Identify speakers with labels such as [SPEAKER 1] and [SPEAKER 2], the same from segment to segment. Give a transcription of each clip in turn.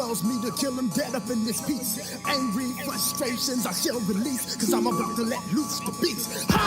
[SPEAKER 1] tells me to kill him dead up in this piece. Angry frustrations I shall release, cause I'm about to let loose the beast. Ha!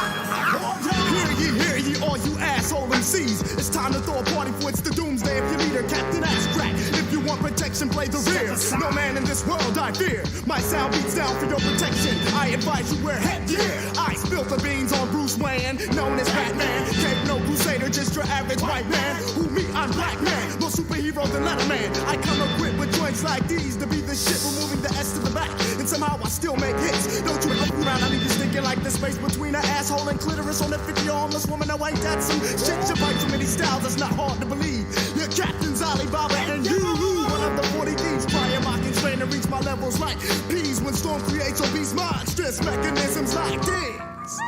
[SPEAKER 1] Hear ye, all you asshole MCs. It's time to throw a party for it's the doomsday. If your leader, Captain Ass Crack. If you want protection, play the rear. No man in this world I fear. My sound beats down for your protection. I advise you wear headgear. I spill the beans on Bruce Wayne, known as Batman. Can't no crusader, just your average white man. Who me, I'm black man. More superhero than Letterman. I come equipped with joints like these to be the shit, removing the S to the back. And somehow I still make hits. Don't you look around, I leave you stinking like the space between an asshole and clitoris on that 50-year homeless woman. Now ain't that some shit? You bite too many styles, that's not hard to believe. Your captain's Alibaba and you. One of the 40 thieves trying mocking strain to reach my levels like peas when storm creates obese monstrous mechanisms like this.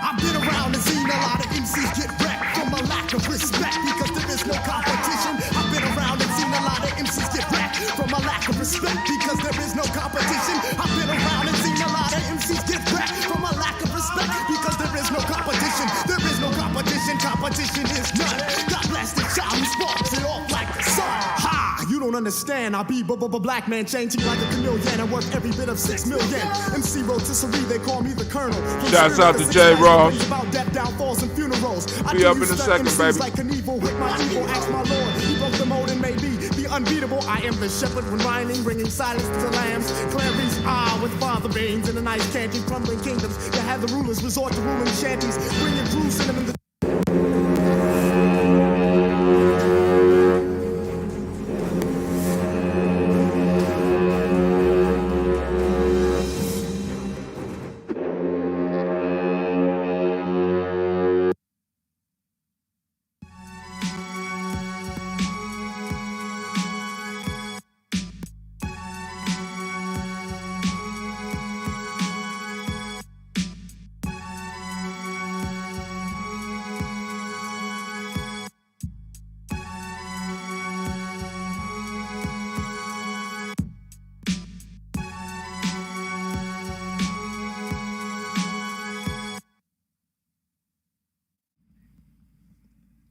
[SPEAKER 1] I've been around and seen a lot of MCs get wrecked from a lack of respect because there is no competition. I've been around and seen a lot of MCs get wrecked from a lack of respect because there is no competition. I've been around and seen a lot of MCs get wrecked from a lack of respect because there is no competition. There is no competition. Competition is none. God bless the child who sparks it off like the sun. Ha! You don't understand. I be black man changing like a chameleon. I worth every bit of 6 million. MC rotisserie, they call me the Colonel.
[SPEAKER 2] Shouts out to J. Ross.
[SPEAKER 1] About death, downfalls, and funerals.
[SPEAKER 2] Be up in a second, baby.
[SPEAKER 1] Like an evil with my evil, ask my Lord. He broke the mold and made me the unbeatable. I am the shepherd when whining, bringing silence to the lambs. Clarice, with father beans in a nice candy, crumbling kingdoms. To have the rulers resort to ruling shanties, bringing crews in them in the.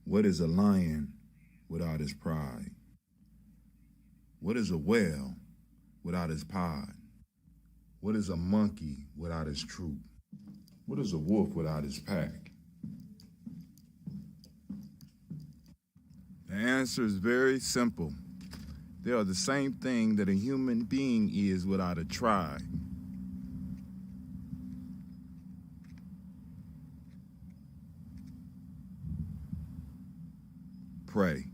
[SPEAKER 3] What is a lion without his pride? What is a whale without his pod? What is a monkey without his troop? What is a wolf without his pack? The answer is very simple. They are the same thing that a human being is without a tribe. Pray.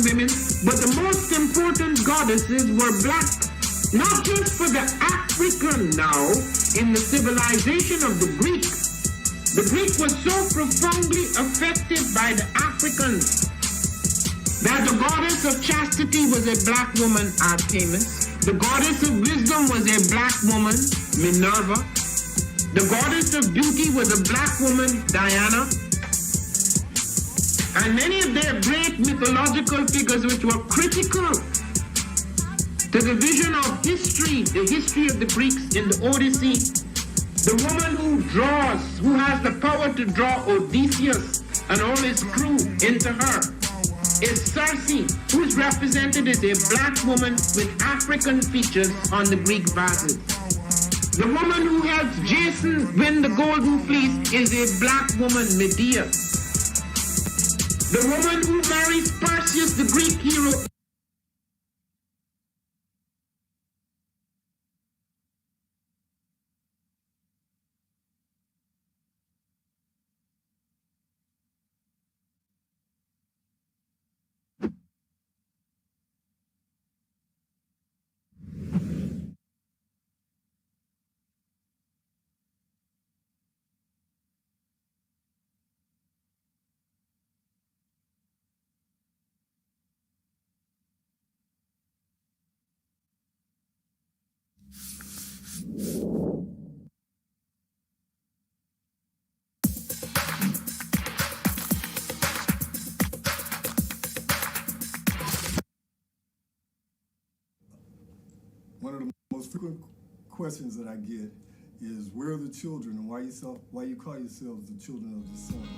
[SPEAKER 4] Women, but the most important goddesses were black, not just for the African now in the civilization of the Greek. The Greek was so profoundly affected by the Africans that the goddess of chastity was a black woman, Artemis. The goddess of wisdom was a black woman, Minerva. The goddess of beauty was a black woman, Diana. And many of their great mythological figures which were critical to the vision of history, the history of the Greeks in the Odyssey. The woman who draws, who has the power to draw Odysseus and all his crew into her, is Circe, who is represented as a black woman with African features on the Greek vases. The woman who helps Jason win the Golden Fleece is a black woman, Medea. The woman who marries Perseus, the Greek hero,
[SPEAKER 5] One of the most frequent questions that I get is, where are the children, and why you call yourselves the children of the sun?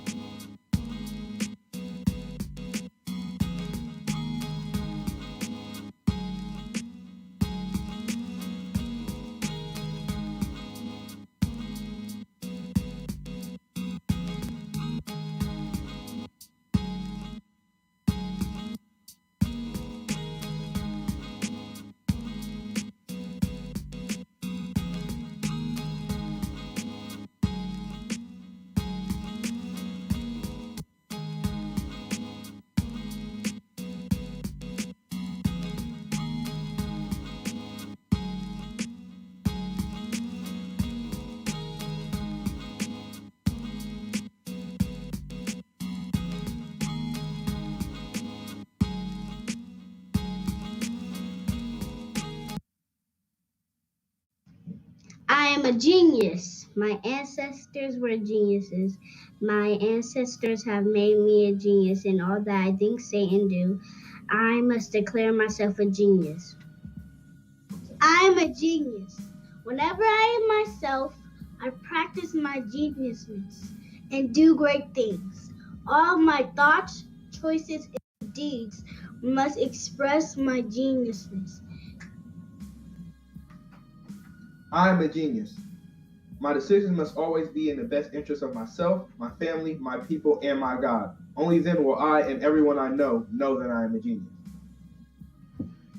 [SPEAKER 6] I am a genius. My ancestors were geniuses. My ancestors have made me a genius in all that I think, say, and do. I must declare myself a genius. I am a genius. Whenever I am myself, I practice my geniusness and do great things. All my thoughts, choices, and deeds must express my geniusness.
[SPEAKER 7] I am a genius. My decisions must always be in the best interest of myself, my family, my people, and my God. Only then will I and everyone I know that I am a genius.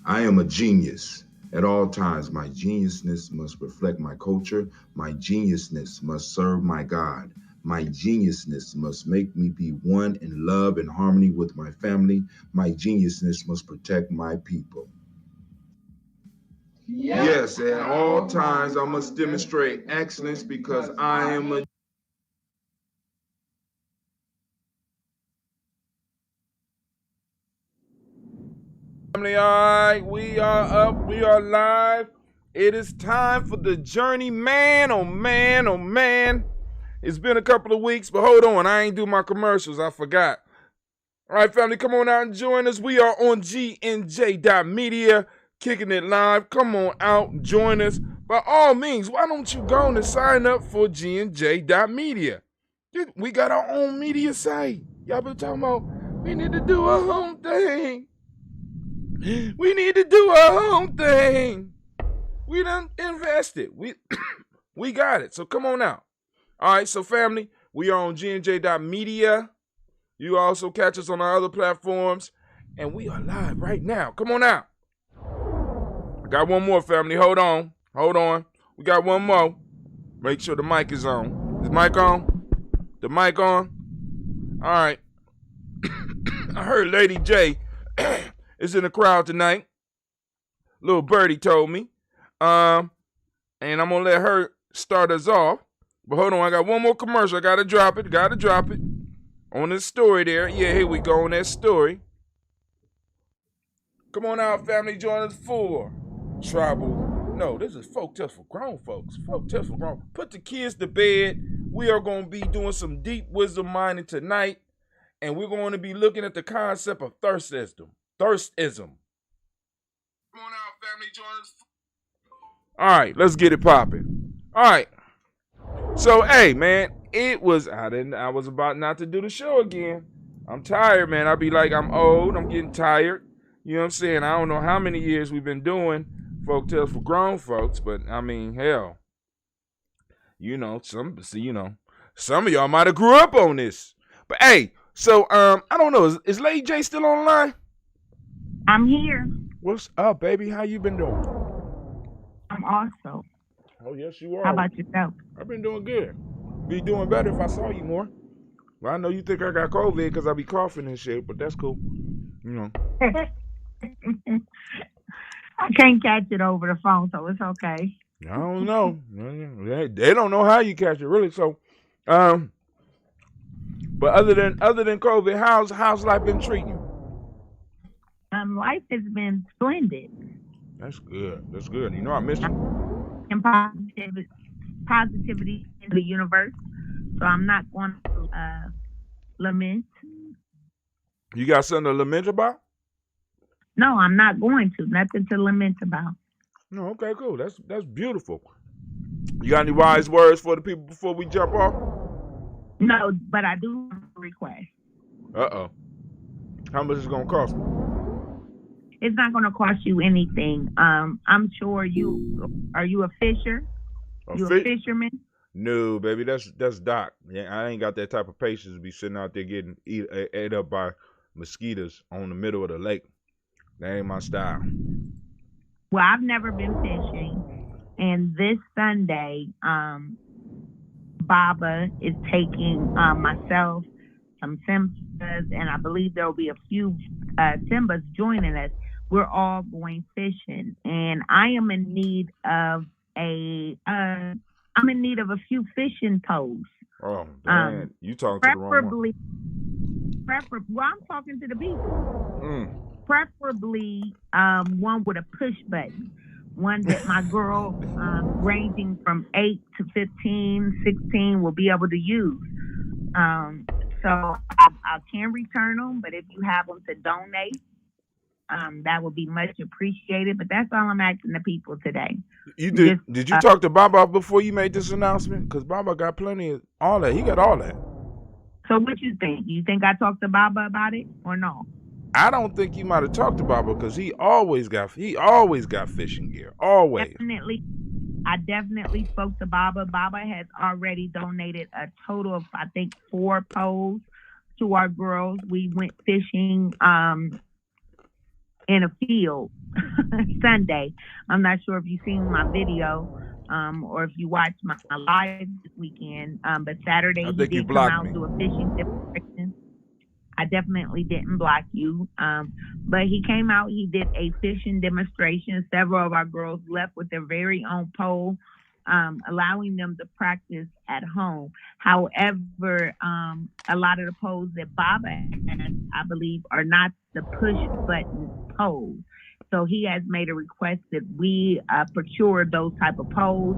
[SPEAKER 3] I am a genius. At all times, my geniusness must reflect my culture. My geniusness must serve my God. My geniusness must make me be one in love and harmony with my family. My geniusness must protect my people. Yes, at all times I must demonstrate excellence because I am a
[SPEAKER 2] Family, all right, we are up, we are live. It is time for the journey, man, oh man, oh man. It's been a couple of weeks, but hold on, I ain't do my commercials, I forgot. All right, family, come on out and join us. We are on GNJ.media, kicking it live. Come on out, join us. By all means, why don't you go and sign up for GNJ.media? We got our own media site. Y'all been talking about, we need to do our own thing. We need to do our own thing. We done invested. We got it. So come on out. All right, so family, we are on GNJ.media. You also catch us on our other platforms. And we are live right now. Come on out. I got one more, family. Hold on. We got one more. Make sure the mic is on. Is the mic on? The mic on? All right. I heard Lady J is in the crowd tonight. Little birdie told me. And I'm going to let her start us off. But hold on, I got one more commercial. I got to drop it. On this story there. Yeah, here we go on that story. Come on out, family. Join us for Tribal. No, this is folk tales for grown folks. Folk tales for grown. Put the kids to bed. We are going to be doing some deep wisdom mining tonight. And we're going to be looking at the concept of thirstism. Come on out, family. Join us. All right, let's get it popping. All right. So, hey, man, I was about not to do the show again. I'm tired, man. I be like, I'm old. I'm getting tired. You know what I'm saying? I don't know how many years we've been doing folk tales for grown folks, but I mean, hell, some of y'all might have grew up on this. But hey, so I don't know. Is Lady J still online?
[SPEAKER 8] I'm here.
[SPEAKER 2] What's up, baby? How you been doing?
[SPEAKER 8] I'm also.
[SPEAKER 2] Oh, yes, you are.
[SPEAKER 8] How about yourself?
[SPEAKER 2] I've been doing good. Be doing better if I saw you more. Well, I know you think I got COVID because I be coughing and shit, but that's cool.
[SPEAKER 8] I can't catch it over the phone, so it's okay.
[SPEAKER 2] I don't know. They don't know how you catch it, really. So, but other than COVID, how's life been treating you?
[SPEAKER 8] Life has been splendid.
[SPEAKER 2] That's good. I miss you.
[SPEAKER 8] And positivity in the universe. So I'm not going to lament.
[SPEAKER 2] You got something to lament about?
[SPEAKER 8] No, I'm not going to. Nothing to lament about.
[SPEAKER 2] No, okay, cool. That's beautiful. You got any wise words for the people before we jump off?
[SPEAKER 8] No, but I do have a request.
[SPEAKER 2] Uh-oh. How much is it gonna cost me?
[SPEAKER 8] It's not going to cost you anything. I'm sure are you a fisher?
[SPEAKER 2] A
[SPEAKER 8] fisherman?
[SPEAKER 2] No, baby, that's Doc. Yeah, I ain't got that type of patience to be sitting out there getting ate up by mosquitoes on the middle of the lake. That ain't my style.
[SPEAKER 8] Well, I've never been fishing, and this Sunday, Baba is taking myself, some Simsas, and I believe there will be a few Simbas joining us. We're all going fishing, and I am in need of a few fishing poles.
[SPEAKER 2] Oh, man, you talking to the wrong one.
[SPEAKER 8] Well, I'm talking to the people. Preferably one with a push button. One that my girls ranging from 8 to 15, 16 will be able to use. So I can return them, but if you have them to donate, that would be much appreciated. But that's all I'm asking the people today.
[SPEAKER 2] Did you talk to Baba before you made this announcement? Because Baba got plenty of all that. He got all that.
[SPEAKER 8] So what you think? You think I talked to Baba about it or no?
[SPEAKER 2] I don't think you might have talked to Baba because he always got fishing gear. Always.
[SPEAKER 8] I definitely spoke to Baba. Baba has already donated a total of, I think, 4 poles to our girls. We went fishing in a field Sunday. I'm not sure if you've seen my video or if you watched my live this weekend. But Saturday he did come out and do a fishing demonstration. I definitely didn't block you. But he came out, he did a fishing demonstration. Several of our girls left with their very own pole, allowing them to practice at home. However, a lot of the poles that Baba has, I believe, are not the push button poles. So he has made a request that we procure those type of poles.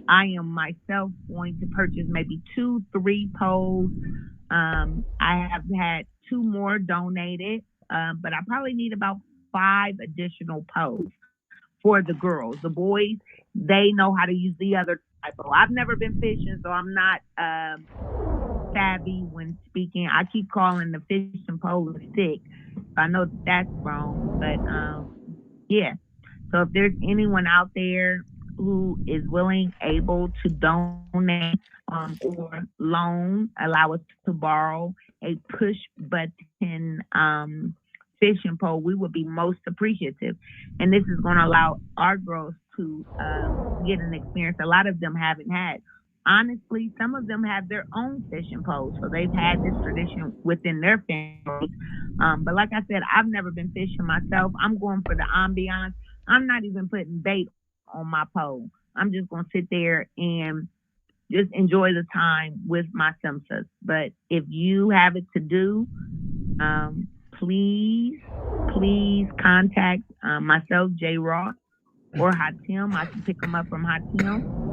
[SPEAKER 8] I am myself going to purchase maybe 2-3 poles. I have had 2 more donated, but I probably need about 5 additional poles for the girls. The boys, they know how to use the other type of. I've never been fishing, so I'm not savvy when speaking. I keep calling the fishing pole a stick. I know that's wrong, but yeah. So if there's anyone out there who is willing, able to donate or loan, allow us to borrow a push button fishing pole, we would be most appreciative. And this is going to allow our girls to get an experience a lot of them haven't had. Honestly, some of them have their own fishing poles, so they've had this tradition within their families. But like I said, I've never been fishing myself. I'm going for the ambiance. I'm not even putting bait on my pole. I'm just going to sit there and just enjoy the time with my Simsas. But if you have it to do, please contact myself, J. Ross, or Hatim. I can pick them up from Hatim.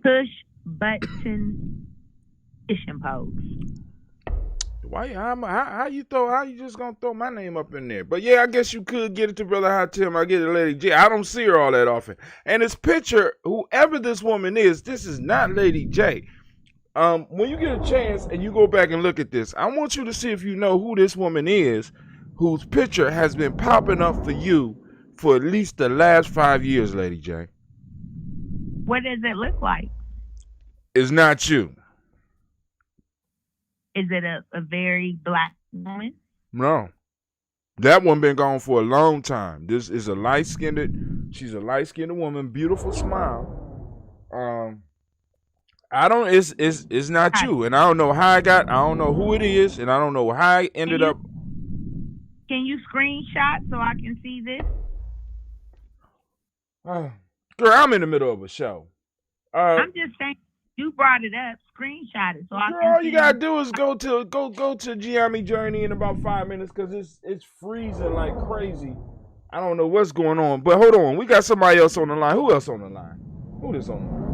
[SPEAKER 8] Push button fishing poles.
[SPEAKER 2] Why? How you just gonna throw my name up in there? But yeah, I guess you could get it to Brother Hatim. I get it to Lady J. I don't see her all that often. And this picture, whoever this woman is, this is not Lady J. When you get a chance and you go back and look at this, I want you to see if you know who this woman is, whose picture has been popping up for you for at least the last 5 years, Lady J.
[SPEAKER 8] What does it look like?
[SPEAKER 2] It's not you.
[SPEAKER 8] Is it a very black woman?
[SPEAKER 2] No. That one been gone for a long time. This is a she's a light-skinned woman, beautiful smile. It's not you. And I don't know I don't know who it is, and I don't know how I ended up.
[SPEAKER 8] Can you screenshot so I can see this?
[SPEAKER 2] Girl, I'm in the middle of a show.
[SPEAKER 8] I'm just saying, you brought it up. Screenshot it so I can.
[SPEAKER 2] All you gotta do is go to Gye-Nyame Journey in about 5 minutes because it's freezing like crazy. I don't know what's going on, but hold on, we got somebody else on the line. Who else on the line? Who is on the line?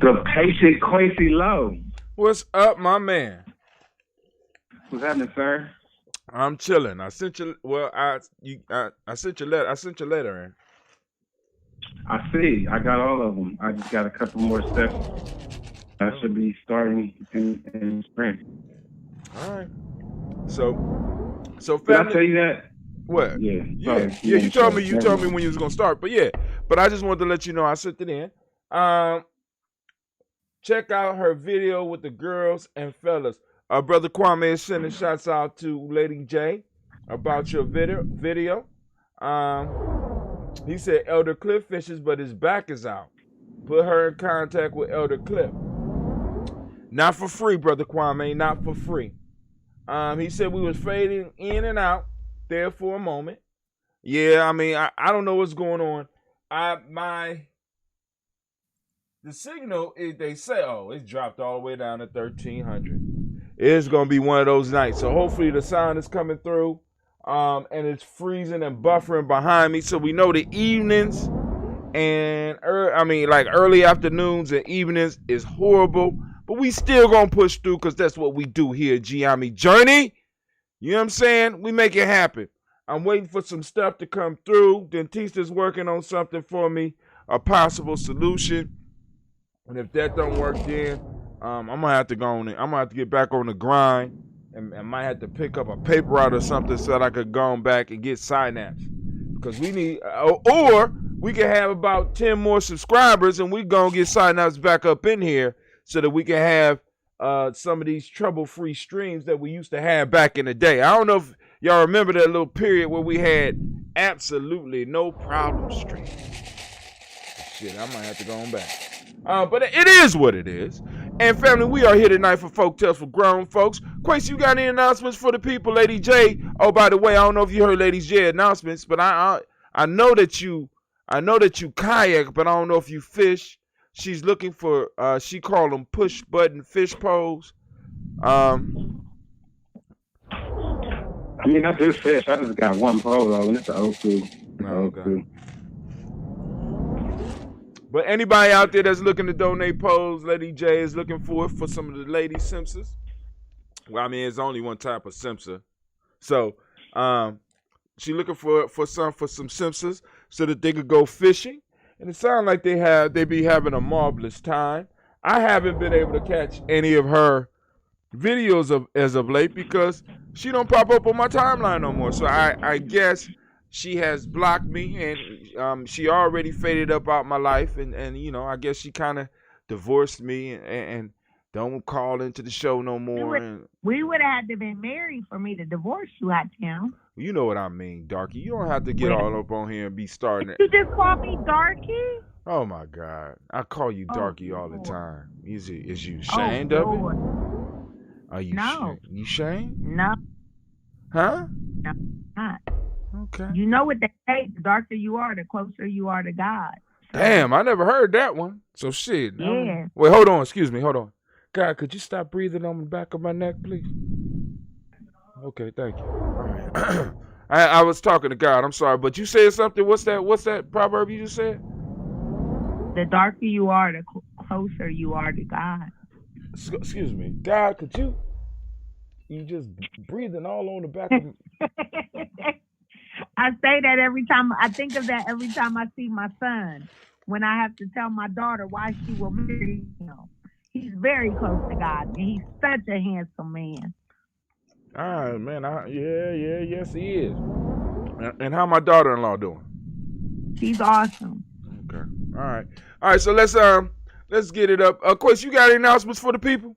[SPEAKER 9] The patient Quincy Lowe.
[SPEAKER 2] What's up, my man?
[SPEAKER 9] What's happening, sir?
[SPEAKER 2] I'm chilling. I sent you. Well, I sent your letter. I sent your letter in.
[SPEAKER 9] I see. I got all of them. I just got a couple more steps. I should be starting in spring.
[SPEAKER 2] All right. So
[SPEAKER 9] family. Did I tell you that?
[SPEAKER 2] What?
[SPEAKER 9] Yeah.
[SPEAKER 2] You told me. You told me when you was gonna start. But yeah. But I just wanted to let you know I sent it in. Check out her video with the girls and fellas. Brother Kwame is sending shouts out to Lady J about your video. He said Elder Cliff fishes, but his back is out. Put her in contact with Elder Cliff. Not for free, Brother Kwame, not for free. He said we was fading in and out there for a moment. Yeah, I mean, I don't know what's going on. The signal, they say, it's dropped all the way down to 1300. It's going to be one of those nights. So hopefully the sound is coming through. And it's freezing and buffering behind me. So we know the evenings and early afternoons and evenings is horrible. But we still going to push through because that's what we do here at Gye-Nyame Journey. You know what I'm saying? We make it happen. I'm waiting for some stuff to come through. Dentista's working on something for me, a possible solution. And if that don't work, then I'm gonna have to go on it. I'm gonna have to get back on the grind, and might have to pick up a paper route or something so that I could go back and get synapse. Because we need, or we can have about 10 more subscribers, and we gonna get synapse back up in here so that we can have some of these trouble-free streams that we used to have back in the day. I don't know if y'all remember that little period where we had absolutely no problem streams. Shit, I might have to go on back. But it is what it is. And family, we are here tonight for Folk Tales for Grown Folks. Quincy, you got any announcements for the people? Lady J. Oh, by the way, I don't know if you heard Lady J announcements, but I know that you kayak, but I don't know if you fish. She's looking for she called them push button fish poles.
[SPEAKER 9] I mean, I do fish. I just got one pole though, and it's an old school.
[SPEAKER 2] Okay. But anybody out there that's looking to donate poles, Lady J is looking for some of the lady Simpsons. Well, I mean, there's only one type of Simpson. So she looking for some Simpsons so that they could go fishing. And it sounds like they be having a marvelous time. I haven't been able to catch any of her videos as of late because she don't pop up on my timeline no more. So I guess she has blocked me, and she already faded up out my life, and you know, I guess she kind of divorced me and don't call into the show no more.
[SPEAKER 8] We would have had to been married for me to divorce you, Hot Town.
[SPEAKER 2] You know what I mean, Darky. You don't have to get all up on here and be starting it.
[SPEAKER 8] You just call me Darky?
[SPEAKER 2] Oh my God, I call you Darky all the time. Is you ashamed of it? Are you?
[SPEAKER 8] No.
[SPEAKER 2] You ashamed?
[SPEAKER 8] No.
[SPEAKER 2] Huh?
[SPEAKER 8] No, not.
[SPEAKER 2] Okay.
[SPEAKER 8] You know what they say, the darker you are, the closer you are to God.
[SPEAKER 2] So, damn, I never heard that one. So shit.
[SPEAKER 8] Yeah.
[SPEAKER 2] Wait, hold on. Excuse me. Hold on. God, could you stop breathing on the back of my neck, please? Okay, thank you. All right. I was talking to God. I'm sorry, but you said something. What's that proverb you just said?
[SPEAKER 8] The darker you are, the closer you are to God.
[SPEAKER 2] Excuse me. God, could you just breathing all on the back of me?
[SPEAKER 8] I say that every time. I think of that every time I see my son. When I have to tell my daughter why she will marry him. He's very close to God, and he's such a handsome man.
[SPEAKER 2] All right, man. Yes, he is. And how my daughter-in-law doing?
[SPEAKER 8] She's awesome.
[SPEAKER 2] Okay. All right. So let's get it up. Of course, you got any announcements for the people?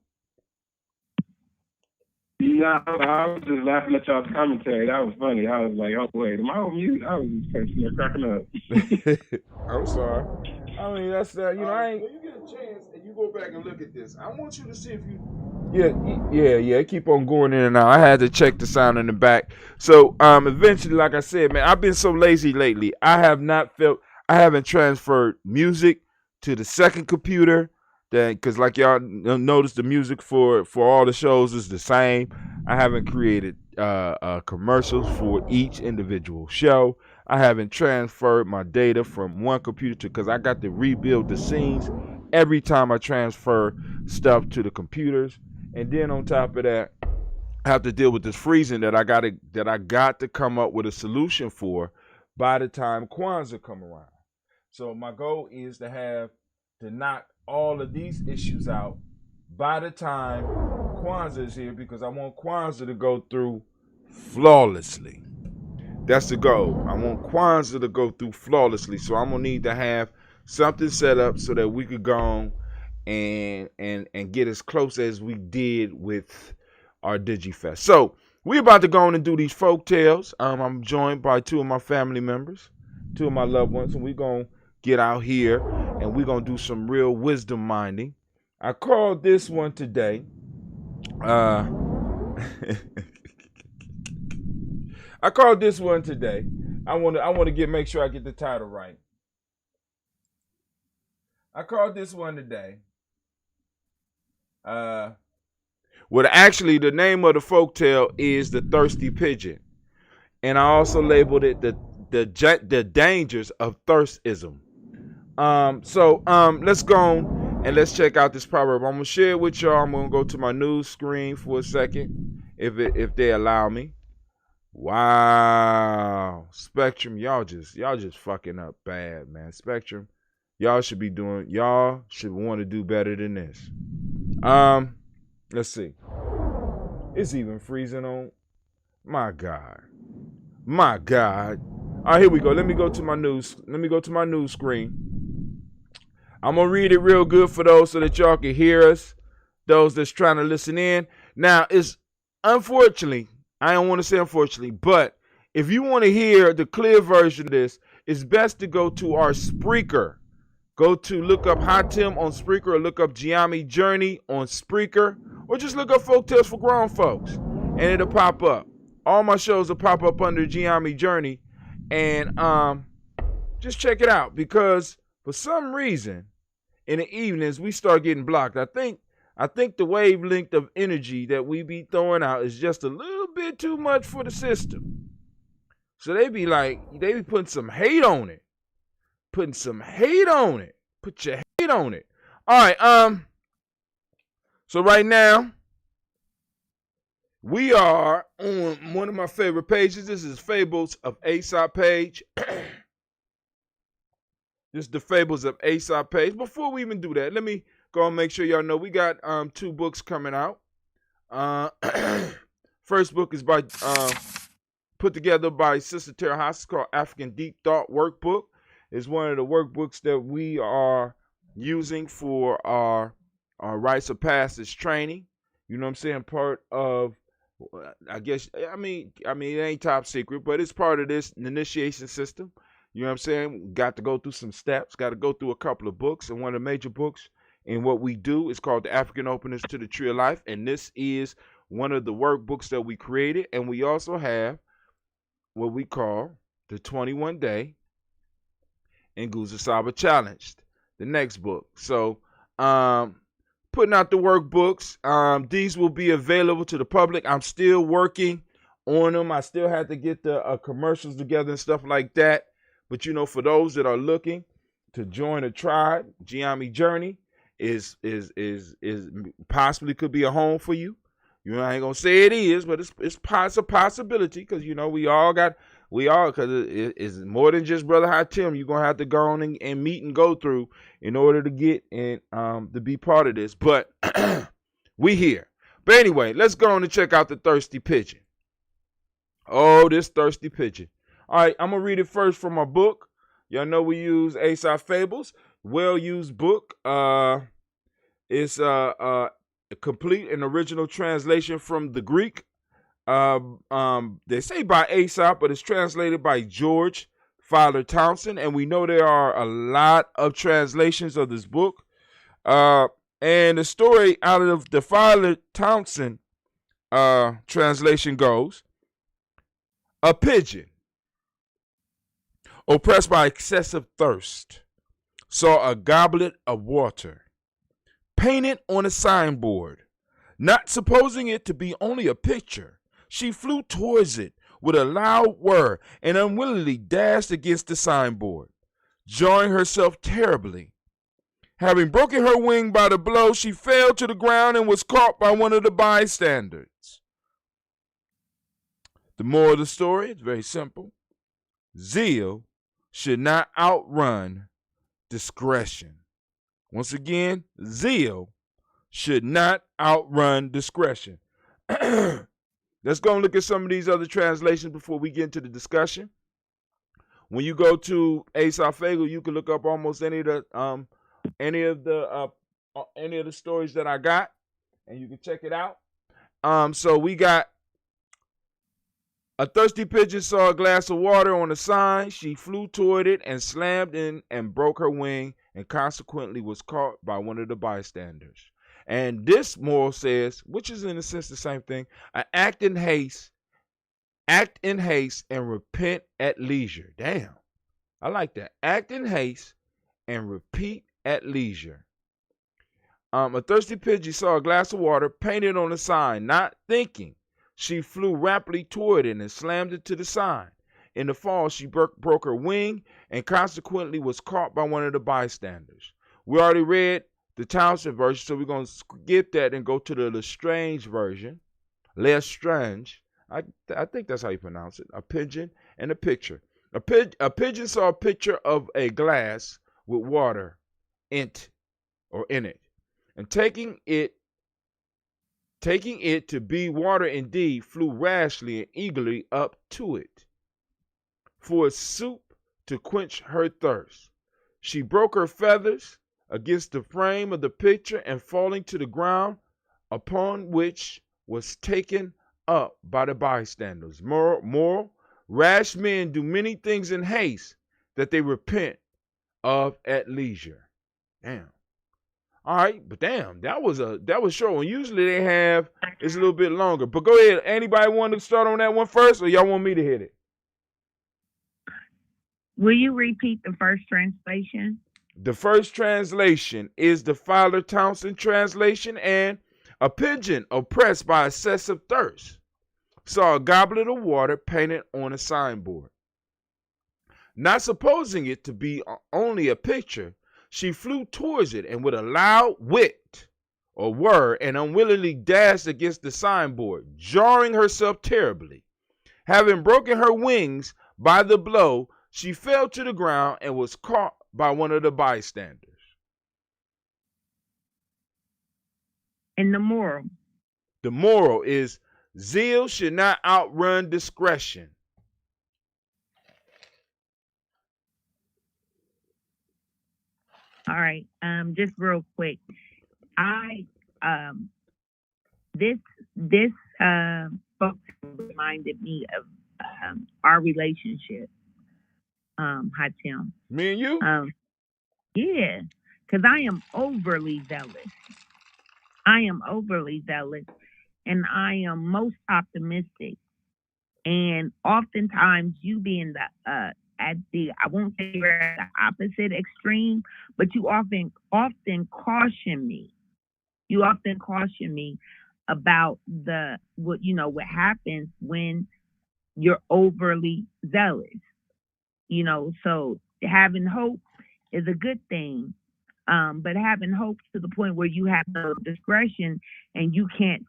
[SPEAKER 9] Yeah, I was just laughing at y'all's commentary. That was funny. I was like, oh, wait, am I on mute? I was just cracking up.
[SPEAKER 2] I'm sorry. I mean, that's, when you get a chance and you go back and look at this, I want you to see if you... Yeah, keep on going in and out. I had to check the sound in the back. So, eventually, like I said, man, I've been so lazy lately. I haven't transferred music to the second computer. Because like y'all notice, the music for all the shows is the same. I haven't created commercials for each individual show. I haven't transferred my data from one computer to, because I got to rebuild the scenes every time I transfer stuff to the computers. And then on top of that, have to deal with this freezing that I got to come up with a solution for by the time Kwanzaa come around. So my goal is to knock all of these issues out by the time Kwanzaa is here, because I want Kwanzaa to go through flawlessly. That's the goal. I want Kwanzaa to go through flawlessly. So I'm gonna need to have something set up so that we could go on and get as close as we did with our DigiFest. So we're about to go on and do these folk tales. I'm joined by two of my family members, two of my loved ones, and we're gonna get out here and we're gonna do some real wisdom minding. I called this one today. I called this one today. I want to make sure I get the title right. I called this one today. Well, actually, the name of the folktale is The Thirsty Pigeon, and I also labeled it the dangers of thirstism. So let's go on and let's check out this proverb. I'm gonna share it with y'all. I'm gonna go to my news screen for a second, if they allow me. Wow, Spectrum, y'all just fucking up bad, man. Spectrum, y'all should want to do better than this. Let's see. It's even freezing on. My God. All right, here we go. Let me go to my news screen. I'm gonna read it real good for those so that y'all can hear us. Those that's trying to listen in. Now, it's unfortunately, I don't want to say unfortunately, but if you want to hear the clear version of this, it's best to go to our Spreaker. Look up Hatim on Spreaker, or look up Gye-Nyame Journey on Spreaker, or just look up Folk Tales for Grown Folks, and it'll pop up. All my shows will pop up under Gye-Nyame Journey, and just check it out, because for some reason, in the evenings, we start getting blocked. I think the wavelength of energy that we be throwing out is just a little bit too much for the system. So they be putting some hate on it. Put your hate on it. All right. So right now, we are on one of my favorite pages. This is Fables of Aesop page. This is the Fables of Aesop page. Before we even do that, let me go and make sure y'all know we got 2 books coming out. First book is put together by Sister Tara Haas. It's called African Deep Thought Workbook. It's one of the workbooks that we are using for our rites of passage training. You know what I'm saying? Part of, I mean, it ain't top secret, but it's part of this initiation system. You know what I'm saying? Got to go through some steps, got to go through a couple of books, and one of the major books in what we do is called The African Openers to the Tree of Life, and this is one of the workbooks that we created, and we also have what we call the 21-day Nguza Saba Challenged, the next book. So, putting out the workbooks. These will be available to the public. I'm still working on them. I still have to get the commercials together and stuff like that. But, you know, for those that are looking to join a tribe, Gye-Nyame Journey is possibly could be a home for you. You know, I ain't gonna say it is, but it's a possibility, because, you know, because it's more than just Brother Hatim. You're gonna have to go on and meet and go through in order to get and to be part of this. But we here. But anyway, let's go on and check out the Thirsty Pigeon. Oh, this Thirsty Pigeon. All right, I'm gonna read it first from my book. Y'all know we use Aesop Fables, well-used book. It's a complete and original translation from the Greek. They say by Aesop, but it's translated by George Fowler Townsend, and we know there are a lot of translations of this book. And the story out of the Fowler Townsend translation goes: a pigeon, oppressed by excessive thirst, saw a goblet of water painted on a signboard. Not supposing it to be only a picture, she flew towards it with a loud whir and unwillingly dashed against the signboard, jarring herself terribly. Having broken her wing by the blow, she fell to the ground and was caught by one of the bystanders. The moral of the story is very simple. Zeal should not outrun discretion. Once again, zeal should not outrun discretion. Let's go and look at some of these other translations before we get into the discussion. When you go to Asaphagel, you can look up almost any of the stories that I got, and you can check it out. So we got a thirsty pigeon saw a glass of water on a sign. She flew toward it and slammed in and broke her wing, and consequently was caught by one of the bystanders. And this moral says, which is in a sense the same thing, act in haste and repent at leisure. Damn, I like that. Act in haste and repeat at leisure. A thirsty pigeon saw a glass of water painted on a sign, not thinking. She flew rapidly toward it and slammed it to the sign. In the fall, she broke her wing and consequently was caught by one of the bystanders. We already read the Townsend version, so we're going to skip that and go to the Lestrange version. Lestrange. I think that's how you pronounce it. A pigeon and a picture. A pigeon saw a picture of a glass with water in it, and taking it to be water indeed, flew rashly and eagerly up to it for a soup to quench her thirst. She broke her feathers against the frame of the picture, and falling to the ground, upon which was taken up by the bystanders. Moral, rash men do many things in haste that they repent of at leisure. Damn. All right, but damn, that was short one. Usually they have, it's a little bit longer. But go ahead. Anybody want to start on that one first, or y'all want me to hit it?
[SPEAKER 8] Will you repeat the first translation?
[SPEAKER 2] The first translation is the Fowler Townsend translation, and a pigeon oppressed by excessive thirst saw a goblet of water painted on a signboard. Not supposing it to be only a picture, she flew towards it and with a loud whir and unwillingly dashed against the signboard, jarring herself terribly. Having broken her wings by the blow, she fell to the ground and was caught by one of the bystanders.
[SPEAKER 8] And the moral?
[SPEAKER 2] The moral is zeal should not outrun discretion.
[SPEAKER 8] All right. Just real quick. This book reminded me of our relationship. Hi, Tim.
[SPEAKER 2] Me and you?
[SPEAKER 8] Yeah, because I am overly zealous. And I am most optimistic. And oftentimes you being I won't say you're at the opposite extreme, but you often caution me. You often caution me about what happens when you're overly zealous. So having hope is a good thing. But having hope to the point where you have no discretion and you can't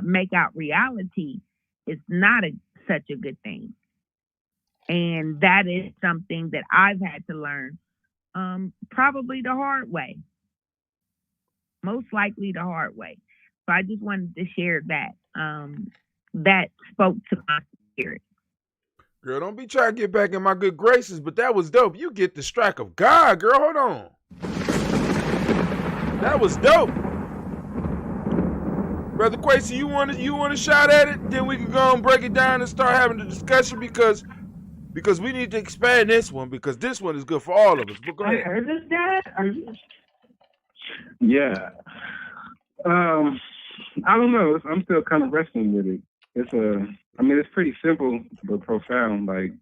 [SPEAKER 8] make out reality is not such a good thing. And that is something that I've had to learn, probably the hard way. Most likely the hard way. So I just wanted to share that. That spoke to my spirit.
[SPEAKER 2] Girl, don't be trying to get back in my good graces, but that was dope. You get the strike of God, girl. Hold on. That was dope. Brother Quasi, you want to shot at it? Then we can go and break it down and start having the discussion because we need to expand this one because this one is good for all of us. But go ahead.
[SPEAKER 9] I heard this, Dad. Yeah. I don't know. I'm still kind of wrestling with it. It's pretty simple but profound. Like,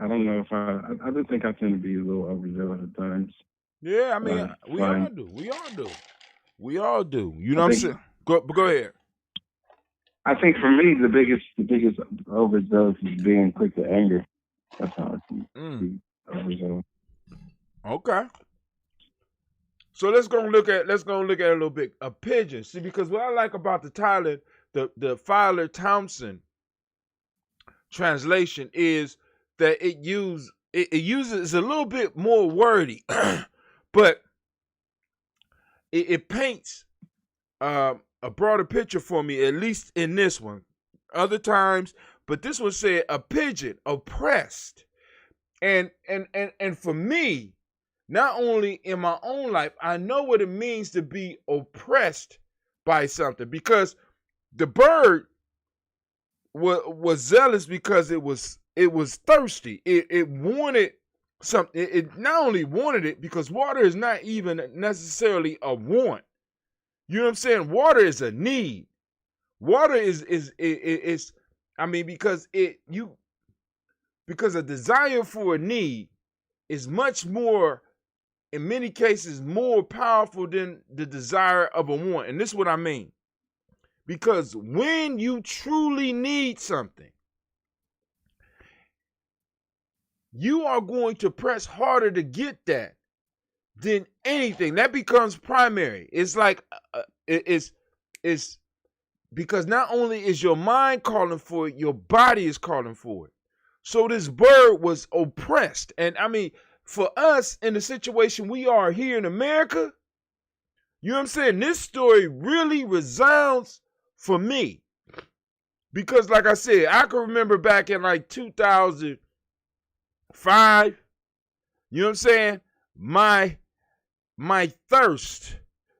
[SPEAKER 9] I don't know if I do think I tend to be a little overzealous at times.
[SPEAKER 2] Yeah, we all do. You know what I'm saying? Go ahead.
[SPEAKER 9] I think for me, the biggest overzealous is being quick to anger. That's how I can be overzealous.
[SPEAKER 2] Okay. So let's go look at it a little bit. A pigeon. See, because what I like about the Fowler Townsend translation is that it uses a little bit more wordy, but it paints a broader picture for me, at least in this one. Other times, but this one said a pigeon oppressed. And for me, not only in my own life, I know what it means to be oppressed by something, because the bird was zealous because it was thirsty. It wanted something. It not only wanted it, because water is not even necessarily a want. You know what I'm saying? Water is a need. Water is I mean, because a desire for a need is much more, in many cases, more powerful than the desire of a want. And this is what I mean. Because when you truly need something, you are going to press harder to get that than anything. That becomes primary. It's like, it's because not only is your mind calling for it, your body is calling for it. So this bird was oppressed. And I mean, for us in the situation we are here in America, you know what I'm saying? This story really resounds for me. Because like I said, I can remember back in like 2005, you know what I'm saying? My thirst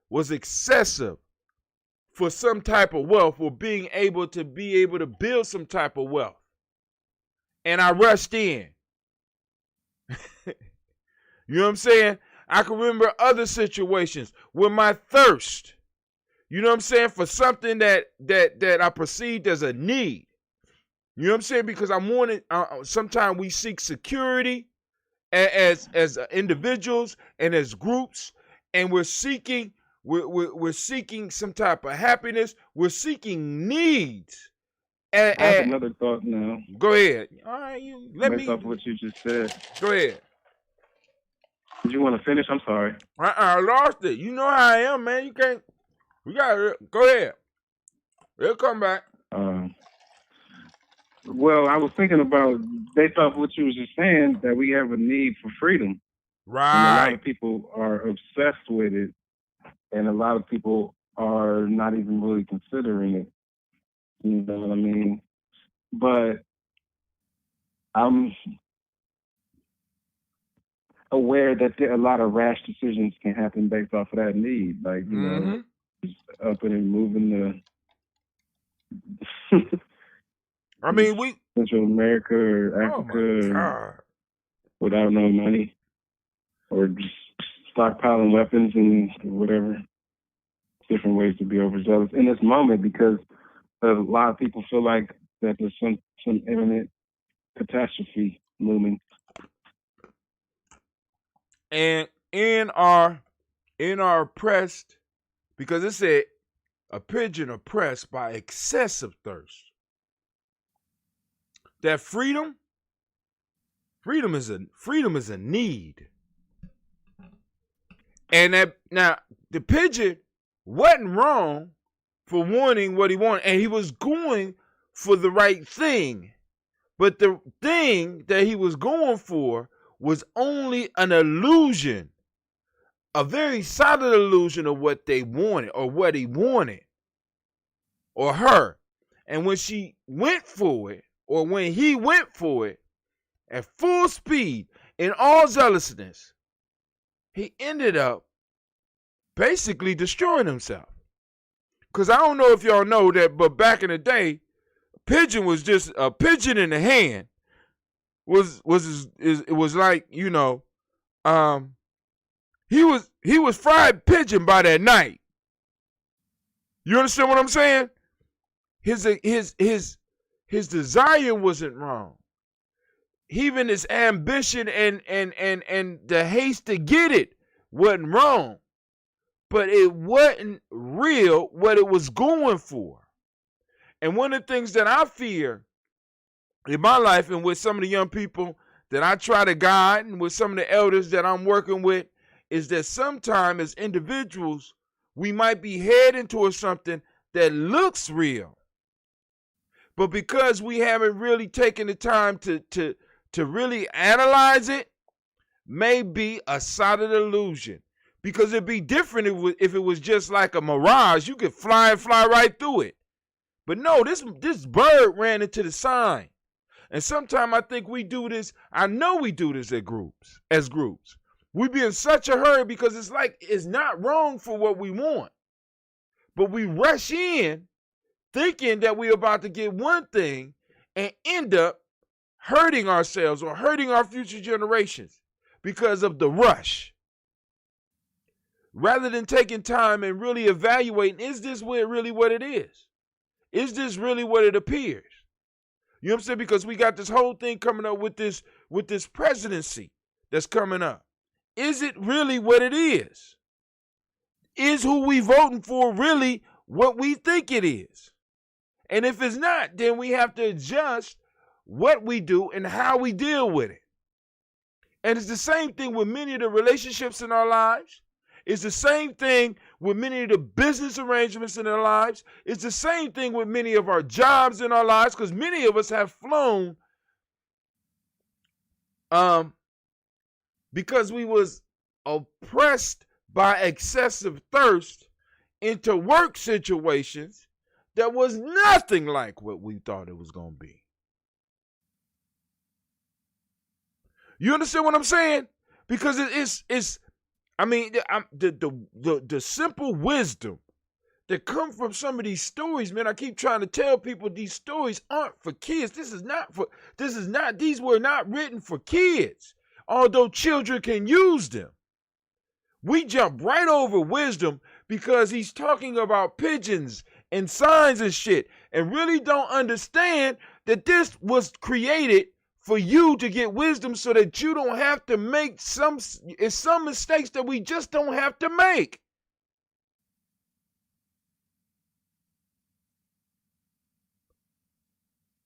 [SPEAKER 2] was excessive for some type of wealth, or being able to build some type of wealth. And I rushed in. You know what I'm saying? I can remember other situations where my thirst, you know what I'm saying, for something that I perceived as a need. You know what I'm saying? Because I wanted, sometimes we seek security as individuals and as groups, and we're seeking some type of happiness. We're seeking needs.
[SPEAKER 9] I have another thought now.
[SPEAKER 2] Go ahead. All right,
[SPEAKER 9] based off what you just said.
[SPEAKER 2] Go ahead.
[SPEAKER 9] Did you want to finish? I'm sorry.
[SPEAKER 2] I lost it. You know how I am, man. You can't. We got. Go ahead. It'll come back.
[SPEAKER 9] Well, I was thinking about, based off what you was just saying, that we have a need for freedom.
[SPEAKER 2] Right.
[SPEAKER 9] And a lot of people are obsessed with it, and a lot of people are not even really considering it. You know what I mean? But I'm aware that a lot of rash decisions can happen based off of that need. Like, you know, just up and moving the
[SPEAKER 2] I mean, we
[SPEAKER 9] Central America or Africa without no money, or just stockpiling weapons and whatever. Different ways to be overzealous in this moment, because a lot of people feel like that there's some imminent catastrophe looming.
[SPEAKER 2] And in our oppressed, because it said a pigeon oppressed by excessive thirst. That freedom is a need. And that, now the pigeon wasn't wrong for wanting what he wanted, and he was going for the right thing. But the thing that he was going for was only an illusion, a very solid illusion of what they wanted, or what he wanted, or her. And when she went for it, or when he went for it at full speed, in all zealousness, he ended up basically destroying himself. Because I don't know if y'all know that, but back in the day, pigeon was just a pigeon in the hand. It was like, you know, he was fried pigeon by that night. You understand what I'm saying? His desire wasn't wrong. Even his ambition and the haste to get it wasn't wrong. But it wasn't real what it was going for. And one of the things that I fear in my life, and with some of the young people that I try to guide, and with some of the elders that I'm working with, is that sometimes as individuals, we might be heading towards something that looks real. But because we haven't really taken the time to really analyze it, may be a solid illusion. Because it'd be different if it was just like a mirage. You could fly right through it. But no, this bird ran into the sign. And sometimes I think we do this. I know we do this as groups. We be in such a hurry because it's like it's not wrong for what we want. But we rush in thinking that we're about to get one thing and end up hurting ourselves or hurting our future generations because of the rush. Rather than taking time and really evaluating, is this really what it is? Is this really what it appears? You know what I'm saying? Because we got this whole thing coming up with this presidency that's coming up. Is it really what it is? Is who we voting for really what we think it is? And if it's not, then we have to adjust what we do and how we deal with it. And it's the same thing with many of the relationships in our lives. It's the same thing with many of the business arrangements in our lives. It's the same thing with many of our jobs in our lives, because many of us have flown because we was oppressed by excessive thirst into work situations that was nothing like what we thought it was going to be. You understand what I'm saying? Because it's I mean, the simple wisdom that come from some of these stories, man. I keep trying to tell people these stories aren't for kids. These were not written for kids, although children can use them. We jump right over wisdom because he's talking about pigeons and signs and shit, and really don't understand that this was created for you to get wisdom so that you don't have to make some mistakes that we just don't have to make.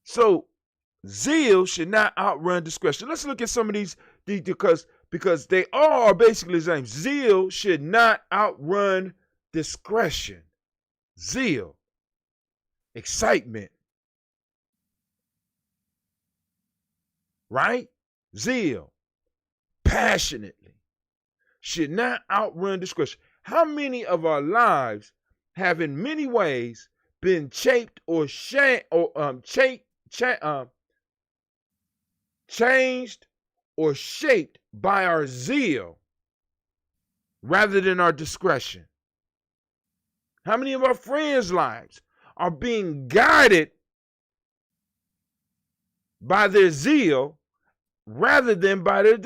[SPEAKER 2] So zeal should not outrun discretion. Let's look at some of these because they all are basically the same. Zeal should not outrun discretion. Zeal, excitement, right? Zeal, passionately, should not outrun discretion. How many of our lives have in many ways been changed or changed or shaped by our zeal rather than our discretion? How many of our friends' lives are being guided by their zeal rather than by their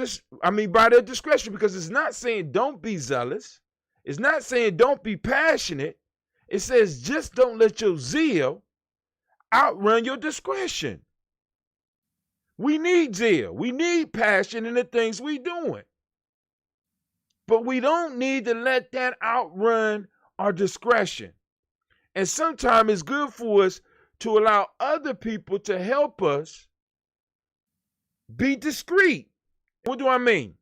[SPEAKER 2] discretion? Because it's not saying don't be zealous. It's not saying don't be passionate. It says just don't let your zeal outrun your discretion. We need zeal. We need passion in the things we're doing. But we don't need to let that outrun our discretion. And sometimes it's good for us to allow other people to help us be discreet. What do I mean?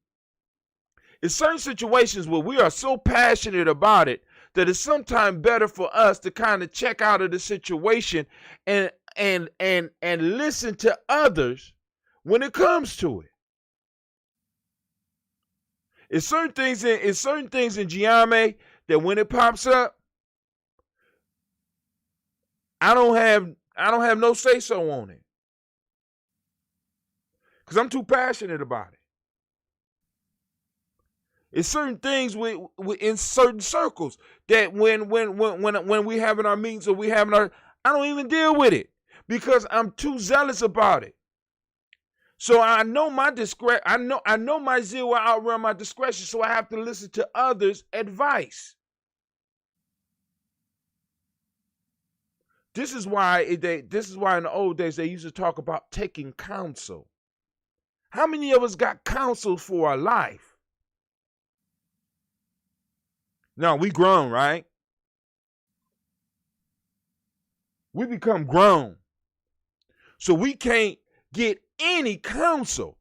[SPEAKER 2] In certain situations where we are so passionate about it that it's sometimes better for us to kind of check out of the situation and listen to others when it comes to it. It's certain things in Gye-Nyame that when it pops up, I don't have no say so on it, because I'm too passionate about it. It's certain things in certain circles that when we having our meetings or I don't even deal with it because I'm too zealous about it. So I know my I know my zeal will outrun my discretion, so I have to listen to others' advice. This is why in the old days they used to talk about taking counsel. How many of us got counsel for our life? Now we grown, right? We become grown. So we can't get any counsel.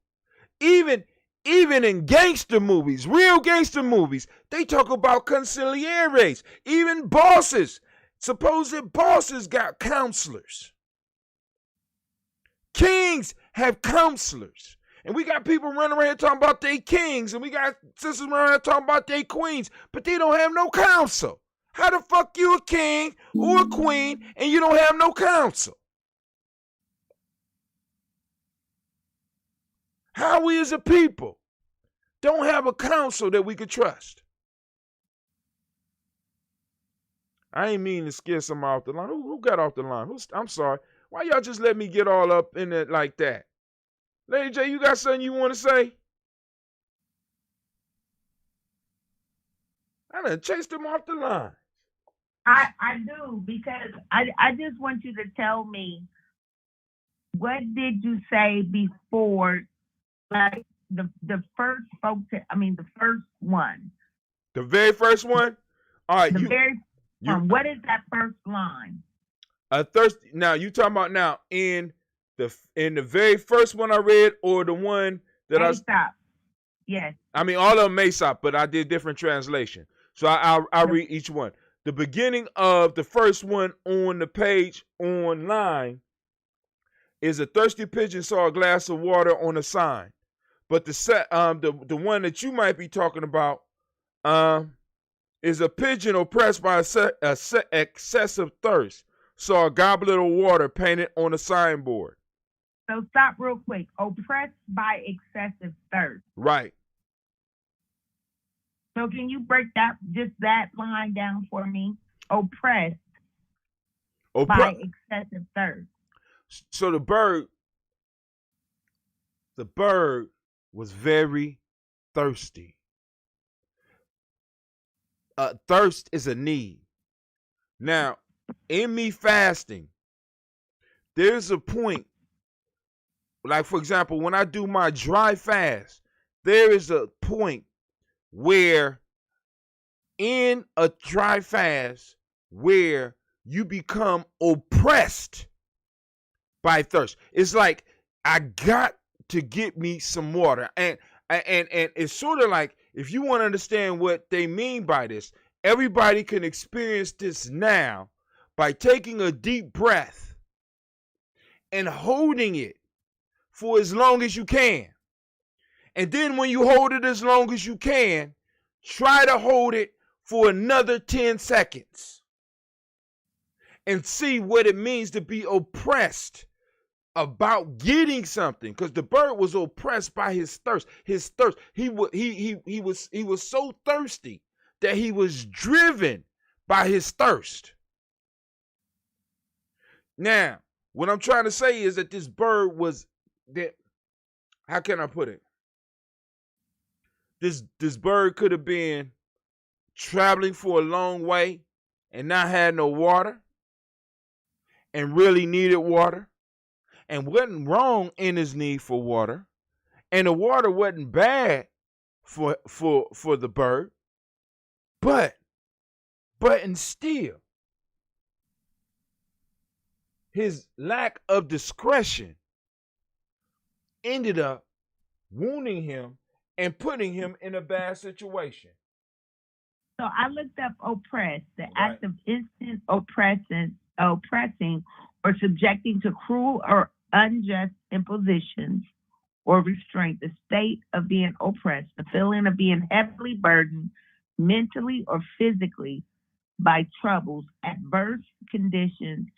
[SPEAKER 2] Even in gangster movies, real gangster movies, they talk about consiglieres. Even bosses, supposed bosses got counselors. Kings have counselors. And we got people running around here talking about they kings, and we got sisters running around talking about they queens, but they don't have no counsel. How the fuck you a king or a queen and you don't have no counsel? How we as a people don't have a counsel that we could trust? I ain't mean to scare somebody off the line. Who got off the line? I'm sorry. Why y'all just let me get all up in it like that? Lady J, you got something you want to say? I done chased him off the line.
[SPEAKER 8] I do, because I just want you to tell me, what did you say before, like the first the first one?
[SPEAKER 2] The very first one? All right.
[SPEAKER 8] What is that first line?
[SPEAKER 2] Now, you talking about now in the very first one I read, or the one that
[SPEAKER 8] Aesop. Yes.
[SPEAKER 2] I mean, all of them Aesop, but I did different translation. So I'll read each one. The beginning of the first one on the page online is a thirsty pigeon saw a glass of water on a sign. But the one that you might be talking about is a pigeon oppressed by excessive thirst saw a goblet of water painted on a signboard.
[SPEAKER 8] So stop real quick. Oppressed by excessive thirst.
[SPEAKER 2] Right.
[SPEAKER 8] So can you break that line down for me? Oppressed by excessive thirst.
[SPEAKER 2] So the bird was very thirsty. Thirst is a need. Now, in me fasting, there's a point, like for example, when I do my dry fast, there is a point where in a dry fast where you become oppressed by thirst. It's like, I got to get me some water. And it's sort of like, if you want to understand what they mean by this, everybody can experience this now by taking a deep breath and holding it for as long as you can. And then when you hold it as long as you can, try to hold it for another 10 seconds and see what it means to be oppressed about getting something. Because the bird was oppressed by his thirst. He was so thirsty that he was driven by his thirst. Now, what I'm trying to say is that this bird was that, how can I put it? This bird could have been traveling for a long way and not had no water and really needed water and wasn't wrong in his need for water, and the water wasn't bad for the bird, but and still his lack of discretion ended up wounding him and putting him in a bad situation.
[SPEAKER 8] So I looked up oppressed, the act of instant oppressing or subjecting to cruel or unjust impositions or restraint, the state of being oppressed, the feeling of being heavily burdened mentally or physically by troubles, adverse conditions,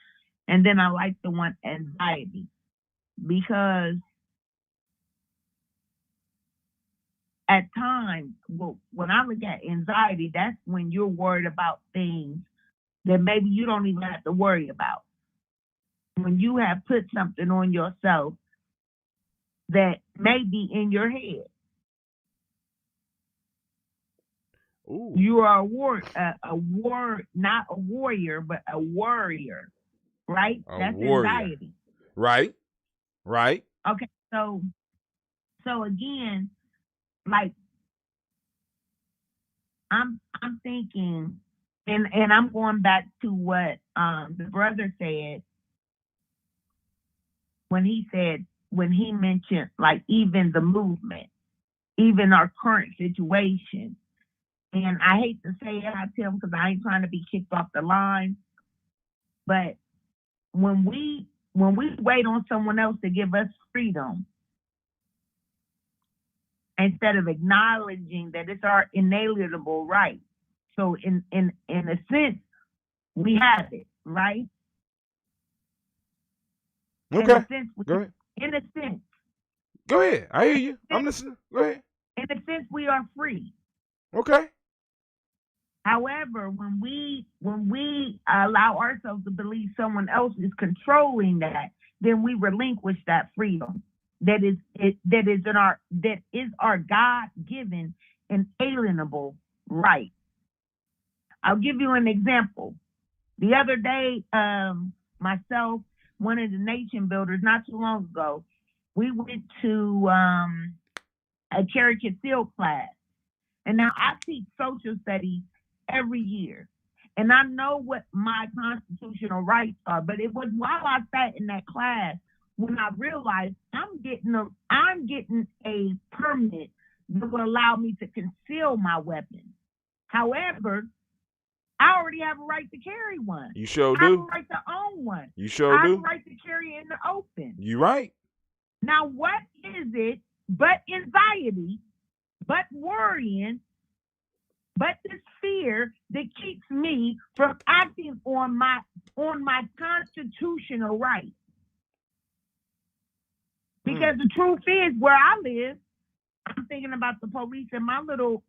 [SPEAKER 8] and then I like the one anxiety, because at times, when I look at anxiety, that's when you're worried about things that maybe you don't even have to worry about. When you have put something on yourself that may be in your head.
[SPEAKER 2] Ooh.
[SPEAKER 8] You are not a warrior, but a warrior, right? That's
[SPEAKER 2] warrior.
[SPEAKER 8] Anxiety.
[SPEAKER 2] Right.
[SPEAKER 8] Okay, so again, like I'm thinking, and I'm going back to what the brother said when he mentioned, like, even the movement, even our current situation. And I hate to say it out to him because I ain't trying to be kicked off the line, but when we wait on someone else to give us freedom, instead of acknowledging that it's our inalienable right. So in a sense, we have it, right?
[SPEAKER 2] Okay. Go ahead.
[SPEAKER 8] In a sense.
[SPEAKER 2] Go ahead. I hear you. I'm listening. Go ahead.
[SPEAKER 8] In a sense, we are free.
[SPEAKER 2] Okay.
[SPEAKER 8] However, when we allow ourselves to believe someone else is controlling that, then we relinquish that freedom that is our God-given inalienable right. I'll give you an example. The other day, myself, one of the nation builders, not too long ago, we went to a character field class. And now I teach social studies every year. And I know what my constitutional rights are, but it was while I sat in that class when I realized I'm getting a permit that will allow me to conceal my weapon. However, I already have a right to carry one.
[SPEAKER 2] You sure do.
[SPEAKER 8] I have a right to own one.
[SPEAKER 2] You sure do.
[SPEAKER 8] I have a right to carry it in the open.
[SPEAKER 2] You right.
[SPEAKER 8] Now, what is it but anxiety, but worrying, but this fear that keeps me from acting on my constitutional right? Because the truth is, where I live, I'm thinking about the police in my little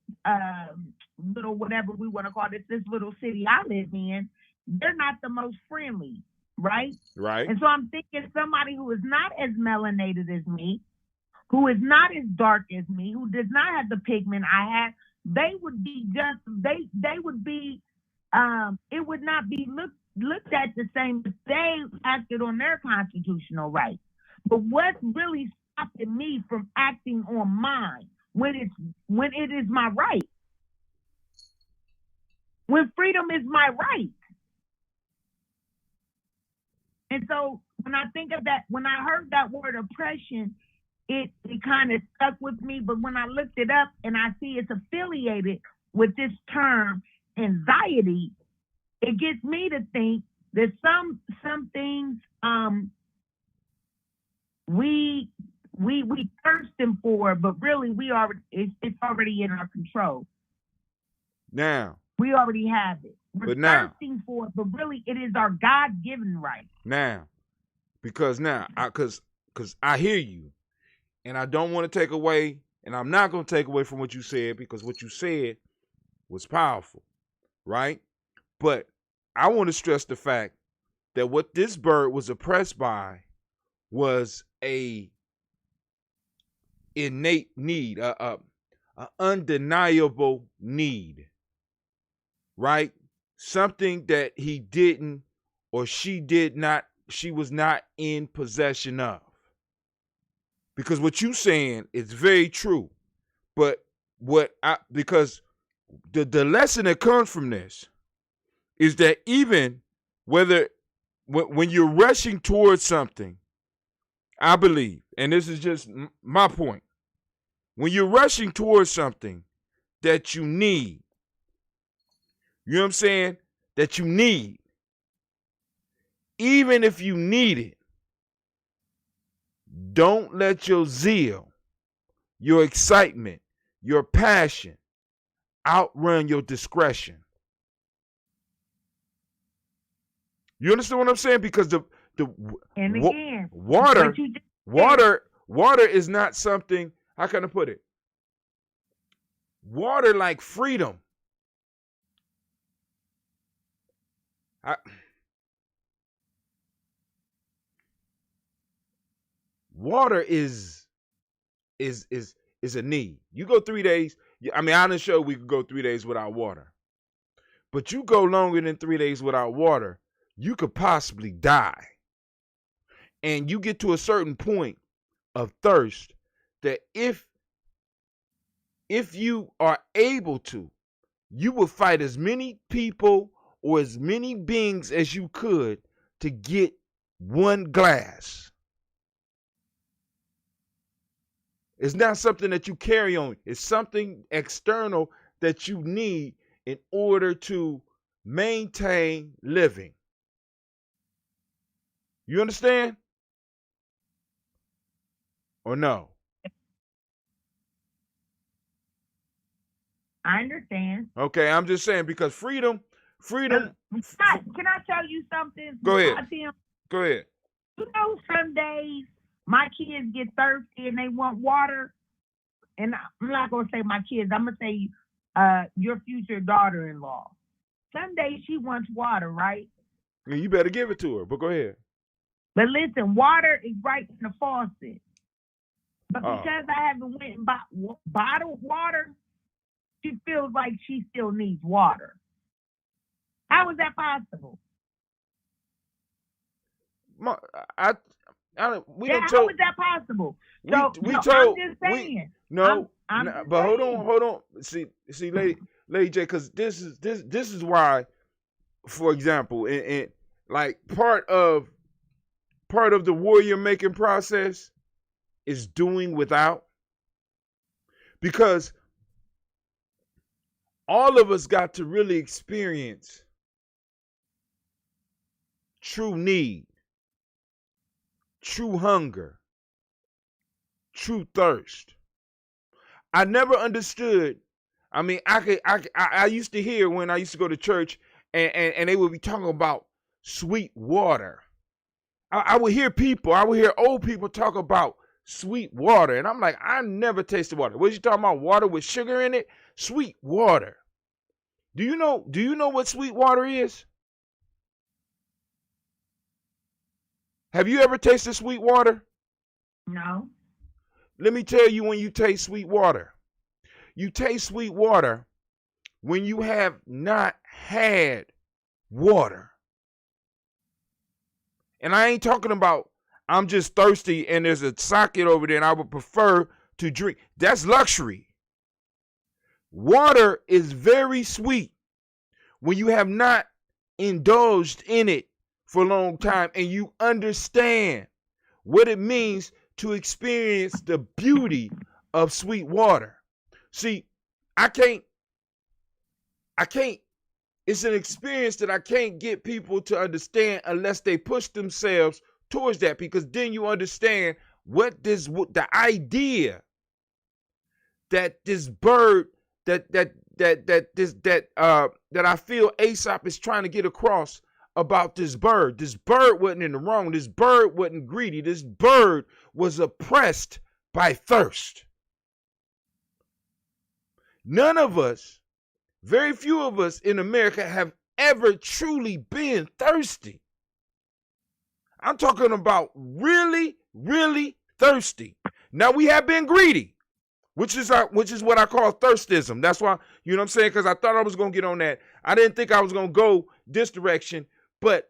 [SPEAKER 8] whatever we want to call this little city I live in. They're not the most friendly, right?
[SPEAKER 2] Right.
[SPEAKER 8] And so I'm thinking somebody who is not as melanated as me, who is not as dark as me, who does not have the pigment I have, they would be they would be it would not be looked at the same if they acted on their constitutional rights. But what's really stopping me from acting on mine when it is my right? When freedom is my right. And so when I think of that, when I heard that word oppression, it kind of stuck with me. But when I looked it up and I see it's affiliated with this term anxiety, it gets me to think that some things we thirsting for, but really it's already in our control.
[SPEAKER 2] Now
[SPEAKER 8] we already have it. We're
[SPEAKER 2] but now,
[SPEAKER 8] thirsting for it, but really it is our God-given right.
[SPEAKER 2] Now, because I hear you, and I don't want to take away, and I'm not going to take away from what you said, because what you said was powerful, right? But I want to stress the fact that what this bird was oppressed by was a innate need, a undeniable need, right? Something that he didn't, or she was not in possession of. Because what you saying is very true. But because the lesson that comes from this is that even when you're rushing towards something, I believe, and this is just my point, when you're rushing towards something that you need, you know what I'm saying? That you need. Even if you need it, don't let your zeal, your excitement, your passion outrun your discretion. You understand what I'm saying? Because water is not something, how can I put it? Water like freedom. Water is a need. You go 3 days. I mean, on the show we could go 3 days without water, but you go longer than 3 days without water, you could possibly die. And you get to a certain point of thirst that if you are able to, you will fight as many people or as many beings as you could to get one glass. It's not something that you carry on. It's something external that you need in order to maintain living. You understand? Or no?
[SPEAKER 8] I understand.
[SPEAKER 2] Okay, I'm just saying because freedom.
[SPEAKER 8] Can I tell you something?
[SPEAKER 2] Go ahead. Go ahead.
[SPEAKER 8] You know, some days my kids get thirsty and they want water. And I'm not going to say my kids. I'm going to say your future daughter-in-law. Some days she wants water, right?
[SPEAKER 2] You better give it to her, but go ahead.
[SPEAKER 8] But listen, water is right in the faucet. But because I haven't went and bottled water, she feels like she still needs water. How is that possible?
[SPEAKER 2] How is
[SPEAKER 8] that possible? I'm just saying.
[SPEAKER 2] But hold on. See, Lady J, because this is why, for example, in like part of the warrior making process is doing without, because all of us got to really experience true need, true hunger, true thirst. I never understood. I mean, I used to hear when I used to go to church and they would be talking about sweet water. I would hear old people talk about sweet water. And I'm like, I never tasted water. What you talking about? Water with sugar in it? Sweet water. Do you know what sweet water is? Have you ever tasted sweet water?
[SPEAKER 8] No.
[SPEAKER 2] Let me tell you when you taste sweet water. You taste sweet water when you have not had water. And I ain't talking about I'm just thirsty and there's a socket over there and I would prefer to drink. That's luxury. Water is very sweet when you have not indulged in it for a long time and you understand what it means to experience the beauty of sweet water. See, I can't, it's an experience that I can't get people to understand unless they push themselves towards that, because then you understand the idea that this bird that I feel Aesop is trying to get across about this bird. This bird wasn't in the wrong. This bird wasn't greedy. This bird was oppressed by thirst. None of us, very few of us in America have ever truly been thirsty. I'm talking about really, really thirsty. Now we have been greedy, which is what I call thirstism. That's why, you know what I'm saying? Because I thought I was going to get on that. I didn't think I was going to go this direction, but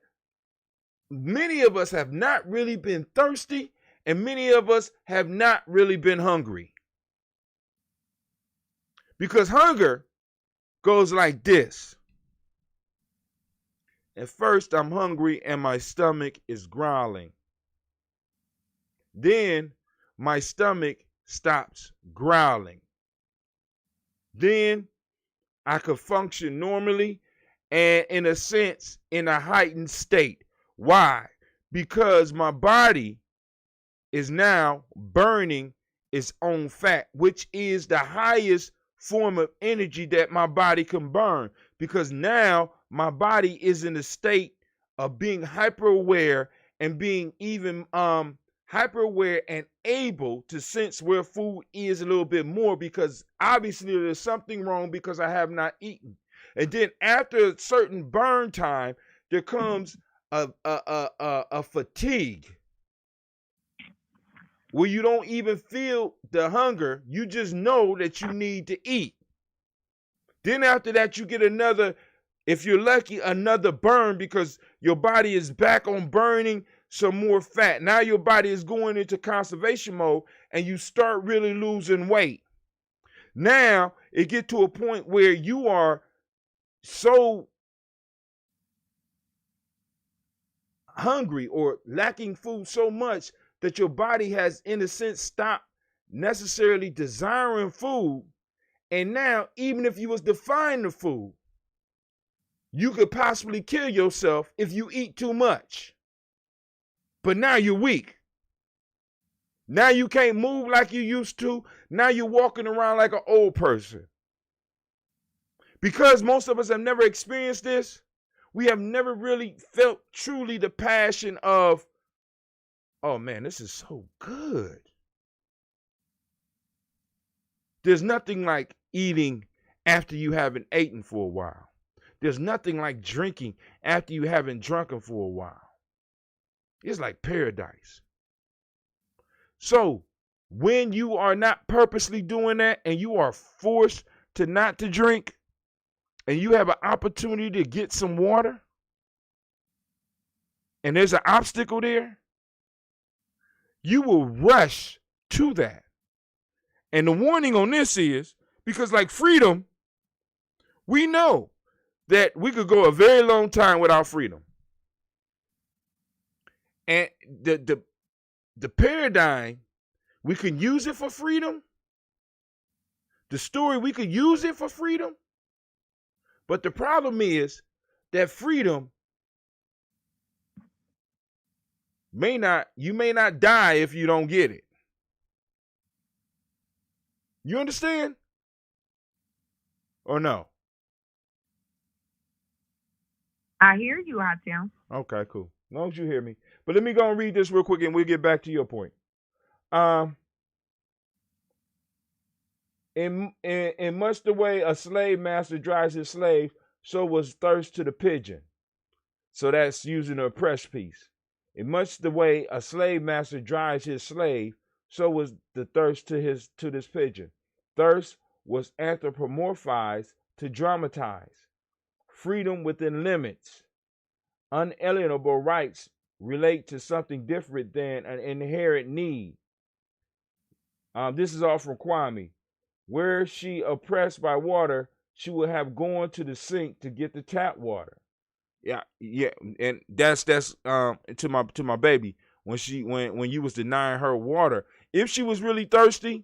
[SPEAKER 2] many of us have not really been thirsty, and many of us have not really been hungry. Because hunger goes like this. At first, I'm hungry and my stomach is growling. Then my stomach stops growling. Then I could function normally and, in a sense, in a heightened state. Why? Because my body is now burning its own fat, which is the highest form of energy that my body can burn, because now my body is in a state of being hyper aware and being even hyper aware and able to sense where food is a little bit more, because obviously there's something wrong because I have not eaten. And then after a certain burn time, there comes a fatigue where you don't even feel the hunger. You just know that you need to eat. Then after that, you get another, if you're lucky, another burn, because your body is back on burning some more fat. Now your body is going into conservation mode and you start really losing weight. Now it gets to a point where you are so hungry or lacking food so much that your body has, in a sense, stopped necessarily desiring food. And now, even if you was to find the food, you could possibly kill yourself if you eat too much. But now you're weak. Now you can't move like you used to. Now you're walking around like an old person. Because most of us have never experienced this, we have never really felt truly the passion of, oh man, this is so good. There's nothing like eating after you haven't eaten for a while. There's nothing like drinking after you haven't drunken for a while. It's like paradise. So when you are not purposely doing that and you are forced to not to drink and you have an opportunity to get some water and there's an obstacle there, you will rush to that. And the warning on this is, because like freedom, we know that we could go a very long time without freedom. And the paradigm, we can use it for freedom. The story, we could use it for freedom. But the problem is that freedom you may not die if you don't get it. You understand? Or no?
[SPEAKER 8] I hear you, Hatem.
[SPEAKER 2] Okay, cool. As long as you hear me. But let me go and read this real quick and we'll get back to your point. In much the way a slave master drives his slave, so was thirst to the pigeon. So that's using the oppressed piece. In much the way a slave master drives his slave, so was the thirst to this pigeon. Thirst was anthropomorphized to dramatize. Freedom within limits. Unalienable rights relate to something different than an inherent need. This is all from Kwame. Where she oppressed by water, she would have gone to the sink to get the tap water. Yeah, and that's to my baby when you was denying her water. If she was really thirsty,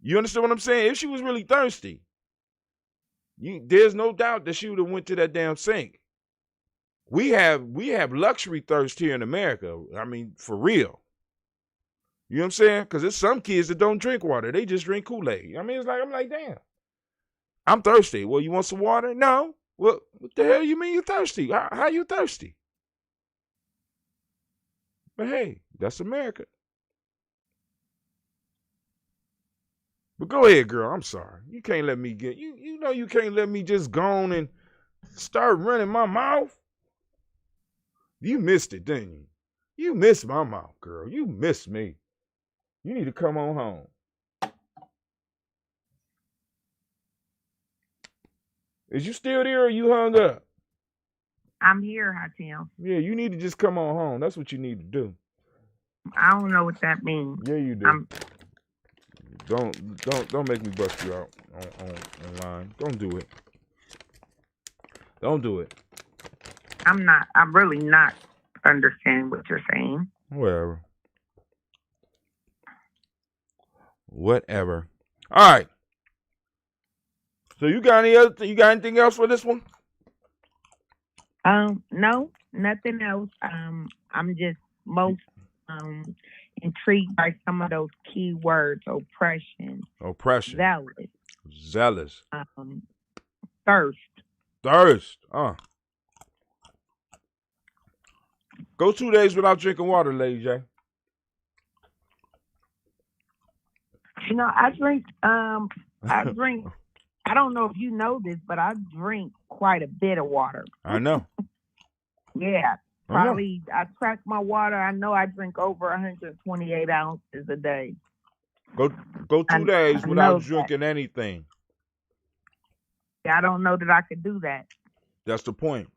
[SPEAKER 2] you understand what I'm saying? If she was really thirsty, there's no doubt that she would have went to that damn sink. We have luxury thirst here in America. I mean, for real. You know what I'm saying? Because there's some kids that don't drink water. They just drink Kool-Aid. I mean, I'm like, damn. I'm thirsty. Well, you want some water? No. Well, what the hell you mean you're thirsty? How you thirsty? But hey, that's America. But go ahead, girl. I'm sorry. You can't let me get you know you can't let me just go on and start running my mouth. You missed it, didn't you? You missed my mouth, girl. You missed me. You need to come on home. Is you still there or you hung up?
[SPEAKER 8] I'm here, Hatem.
[SPEAKER 2] Yeah, you need to just come on home. That's what you need to do.
[SPEAKER 8] I don't know what that means.
[SPEAKER 2] Yeah, you do. Don't make me bust you out online. Don't do it. Don't do it.
[SPEAKER 8] I'm really not understanding what you're saying.
[SPEAKER 2] Whatever. All right. So you got anything else for this one?
[SPEAKER 8] No, nothing else. I'm just most intrigued by some of those key words: oppression,
[SPEAKER 2] zealous,
[SPEAKER 8] thirst.
[SPEAKER 2] Go 2 days without drinking water, Lady J.
[SPEAKER 8] You know, I drink. I don't know if you know this, but I drink quite a bit of water.
[SPEAKER 2] I know.
[SPEAKER 8] Yeah, probably. I track my water. I know I drink over 128 ounces a day.
[SPEAKER 2] Go 2 days without drinking anything.
[SPEAKER 8] I don't know that I could do that.
[SPEAKER 2] That's the point.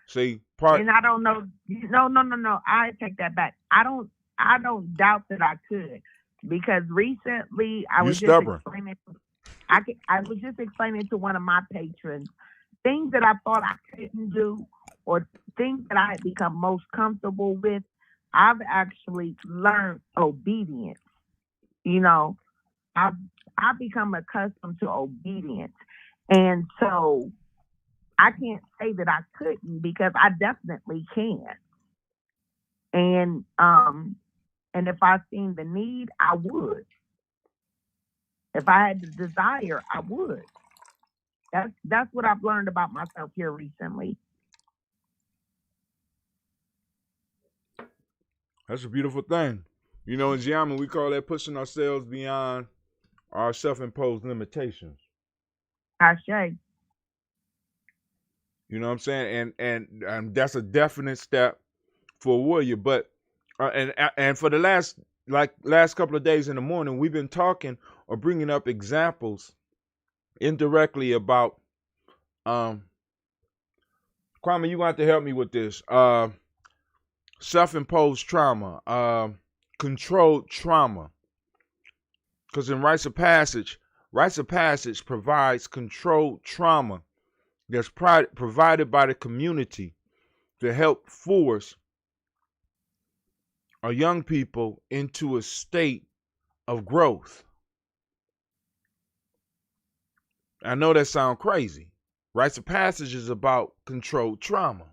[SPEAKER 2] See,
[SPEAKER 8] and I don't know. No. I take that back. I don't doubt that I could, because recently I was just explaining. I was just explaining to one of my patrons things that I thought I couldn't do, or things that I had become most comfortable with. I've actually learned obedience. You know, I've become accustomed to obedience, and so I can't say that I couldn't, because I definitely can. And if I seen the need, I would. If I had the desire, I would. That's what I've learned about myself here recently.
[SPEAKER 2] That's a beautiful thing. You know, in Gye-Nyame, we call that pushing ourselves beyond our self-imposed limitations.
[SPEAKER 8] Ashe.
[SPEAKER 2] You know what I'm saying? And that's a definite step for a warrior. But and for the last couple of days in the morning, we've been talking or bringing up examples indirectly about Kwame, you want to help me with this. Self-imposed trauma, controlled trauma. Because in rites of passage provides controlled trauma that's provided by the community to help force our young people into a state of growth. I know that sounds crazy. Rites of passage is about controlled trauma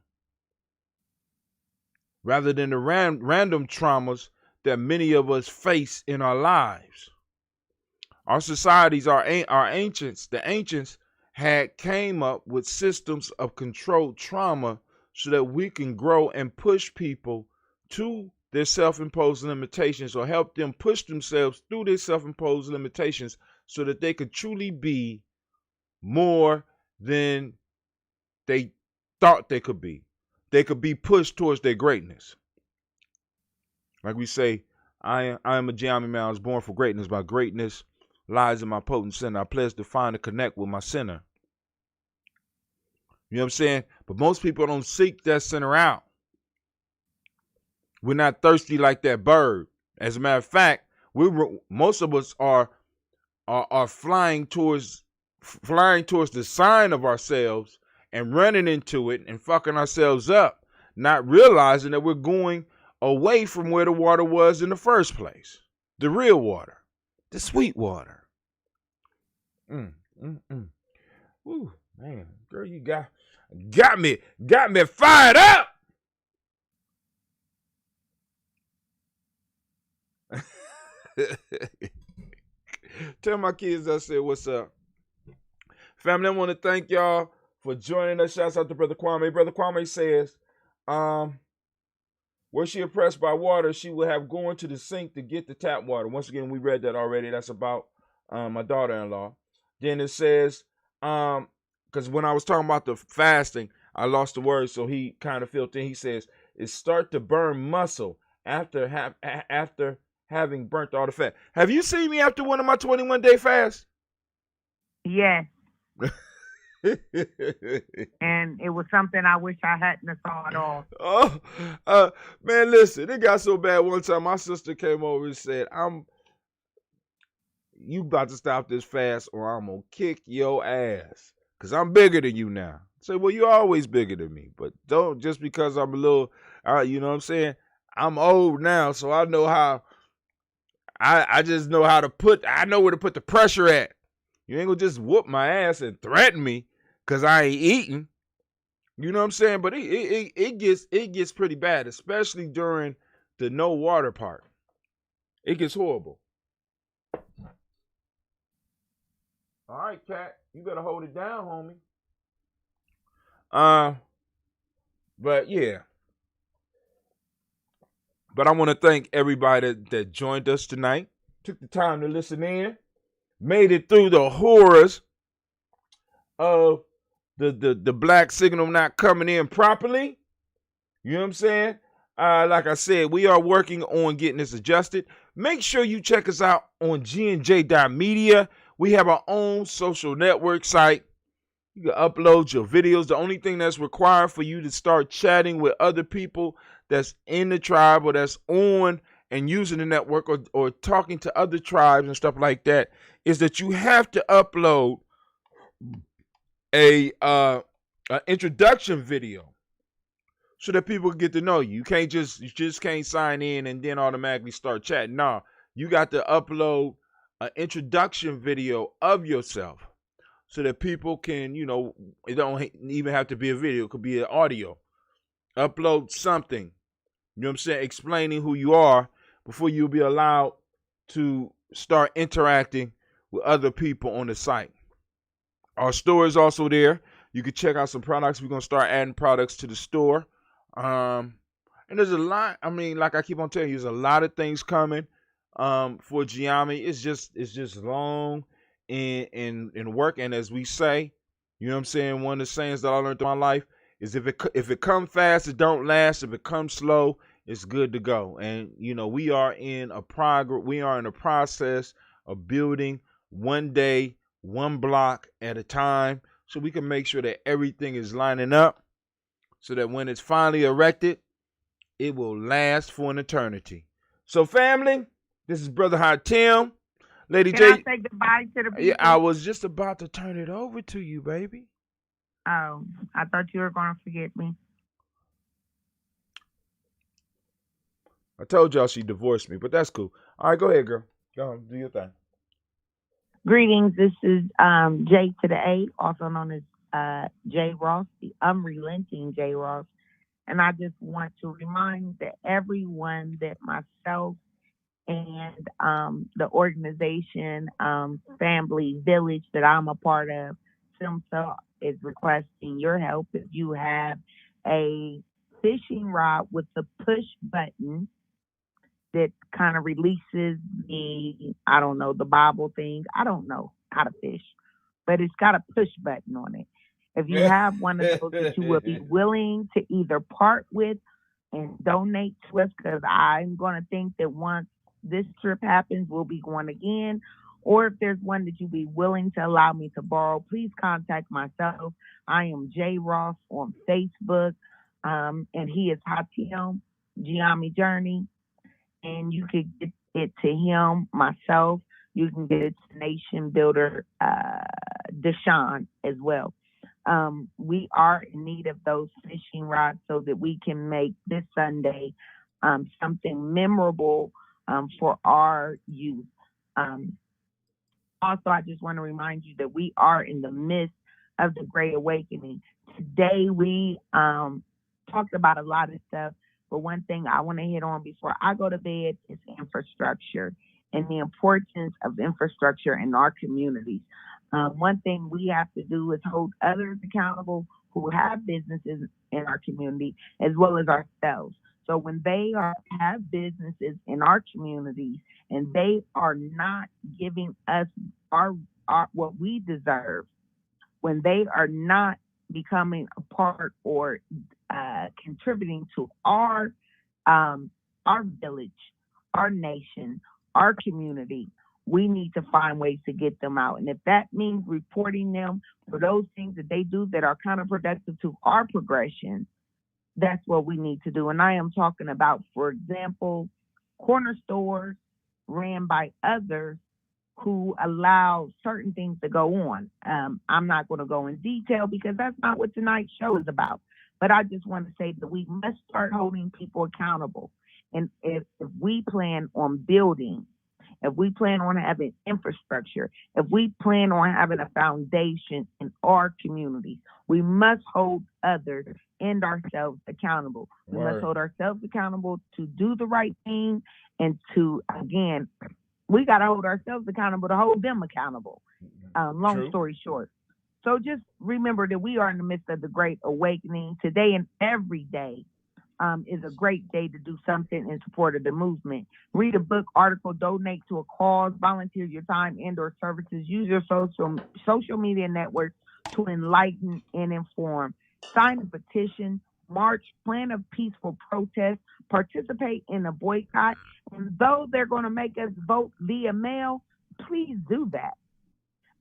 [SPEAKER 2] rather than the random traumas that many of us face in our lives. Our societies, our ancients, the ancients had came up with systems of controlled trauma so that we can grow and push people to their self-imposed limitations, or help them push themselves through their self-imposed limitations so that they could truly be more than they thought they could be. They could be pushed towards their greatness. Like we say, I am a Gye-Nyame man. I was born for greatness. My greatness lies in my potent center. I pledge to find and connect with my center. You know what I'm saying? But most people don't seek that center out. We're not thirsty like that bird. As a matter of fact, most of us are flying towards the sign of ourselves and running into it and fucking ourselves up, not realizing that we're going away from where the water was in the first place. The real water. The sweet water. Ooh, man, girl, you got me fired up. Tell my kids I said what's up. Family, I want to thank y'all for joining us. Shouts out to Brother Kwame. Brother Kwame says, were she oppressed by water, she would have gone to the sink to get the tap water. Once again, we read that already. That's about my daughter-in-law. Then it says, because when I was talking about the fasting, I lost the word, so he kind of filled in. He says, it start to burn muscle after having burnt all the fat. Have you seen me after one of my 21-day fasts?
[SPEAKER 8] Yes. And it was something I wish I hadn't thought of.
[SPEAKER 2] Oh, man, listen, it got so bad one time. My sister came over and said, you about to stop this fast or I'm going to kick your ass because I'm bigger than you now. I say, well, you're always bigger than me, but don't just because I'm a little, you know what I'm saying? I'm old now, so I know how, I just know how to I know where to put the pressure at. You ain't gonna just whoop my ass and threaten me because I ain't eating. You know what I'm saying? But it gets pretty bad, especially during the no water part. It gets horrible. All right, Cat, you better hold it down, homie. But yeah. But I want to thank everybody that joined us tonight, took the time to listen in, made it through the horrors of the black signal not coming in properly. You know what I'm saying? Like I said, we are working on getting this adjusted. Make sure you check us out on gnj.media. We have our own social network site. You can upload your videos. The only thing that's required for you to start chatting with other people that's in the tribe or that's on and using the network or talking to other tribes and stuff like that is that you have to upload a introduction video so that people get to know you. You just can't sign in and then automatically start chatting. No, you got to upload an introduction video of yourself so that people can, it don't even have to be a video. It could be an audio. Upload something You know what I'm saying? Explaining who you are before you'll be allowed to start interacting with other people on the site. Our store is also there. You can check out some products. We're going to start adding products to the store. And there's a lot. I mean, like I keep on telling you, there's a lot of things coming for Gye-Nyame. It's just long in work. And as we say, you know what I'm saying? One of the sayings that I learned in my life is if it comes fast, it don't last. If it comes slow, it's good to go. And you know, we are in a process of building one day, one block at a time, so we can make sure that everything is lining up so that when it's finally erected, it will last for an eternity. So family, this is Brother Hot Tim. Lady
[SPEAKER 8] Can
[SPEAKER 2] J.
[SPEAKER 8] I say goodbye to the people?
[SPEAKER 2] Yeah, I was just about to turn it over to you, baby.
[SPEAKER 8] Oh, I thought you were going to forget me.
[SPEAKER 2] I told y'all she divorced me, but that's cool. All right, go ahead, girl. Go on, do your thing.
[SPEAKER 8] Greetings. This is J to the A, also known as J Ross, the unrelenting J Ross. And I just want to remind that everyone that myself and the organization, Family Village that I'm a part of, SimSo, is requesting your help. If you have a fishing rod with the push button that kind of releases the bobble thing. I don't know how to fish, but it's got a push button on it. If you have one of those that you will be willing to either part with and donate to us, because I'm going to think that once this trip happens, we'll be going again. Or if there's one that you'd be willing to allow me to borrow, please contact myself. I am J Ross on Facebook, and he is Hatim Gye-Nyame Journey. And you could get it to him, myself. You can get it to Nation Builder Deshaun as well. We are in need of those fishing rods so that we can make this Sunday something memorable for our youth. Also, I just want to remind you that we are in the midst of the Great Awakening. Today, we talked about a lot of stuff, but one thing I want to hit on before I go to bed is infrastructure and the importance of infrastructure in our communities. One thing we have to do is hold others accountable who have businesses in our community as well as ourselves. So when they have businesses in our communities and they are not giving us our what we deserve, when they are not becoming a part or contributing to our village, our nation, our community, we need to find ways to get them out. And if that means reporting them for those things that they do that are counterproductive to our progression, that's what we need to do. And I am talking about, for example, corner stores ran by others who allow certain things to go on. I'm not going to go in detail because that's not what tonight's show is about. But I just want to say that we must start holding people accountable. And if we plan on building, if we plan on having infrastructure, if we plan on having a foundation in our communities, we must hold others and ourselves accountable. We must hold ourselves accountable to do the right thing and to, again, we got to hold ourselves accountable to hold them accountable. Long story short. So just remember that we are in the midst of the Great Awakening. Today and every day is a great day to do something in support of the movement. Read a book, article, donate to a cause, volunteer your time and or services, use your social media networks to enlighten and inform. Sign a petition, march, plan a peaceful protest, participate in a boycott. And though they're going to make us vote via mail, please do that,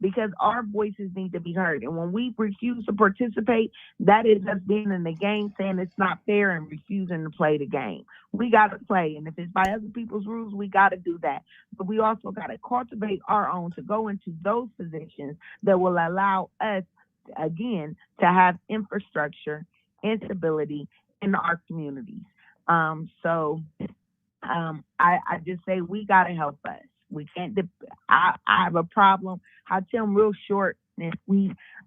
[SPEAKER 8] because our voices need to be heard. And when we refuse to participate, that is us being in the game, saying it's not fair and refusing to play the game. We got to play. And if it's by other people's rules, we got to do that. But we also got to cultivate our own to go into those positions that will allow us, again, to have infrastructure and stability in our communities. I just say we got to help us. We can't. I have a problem. I'll tell them real short.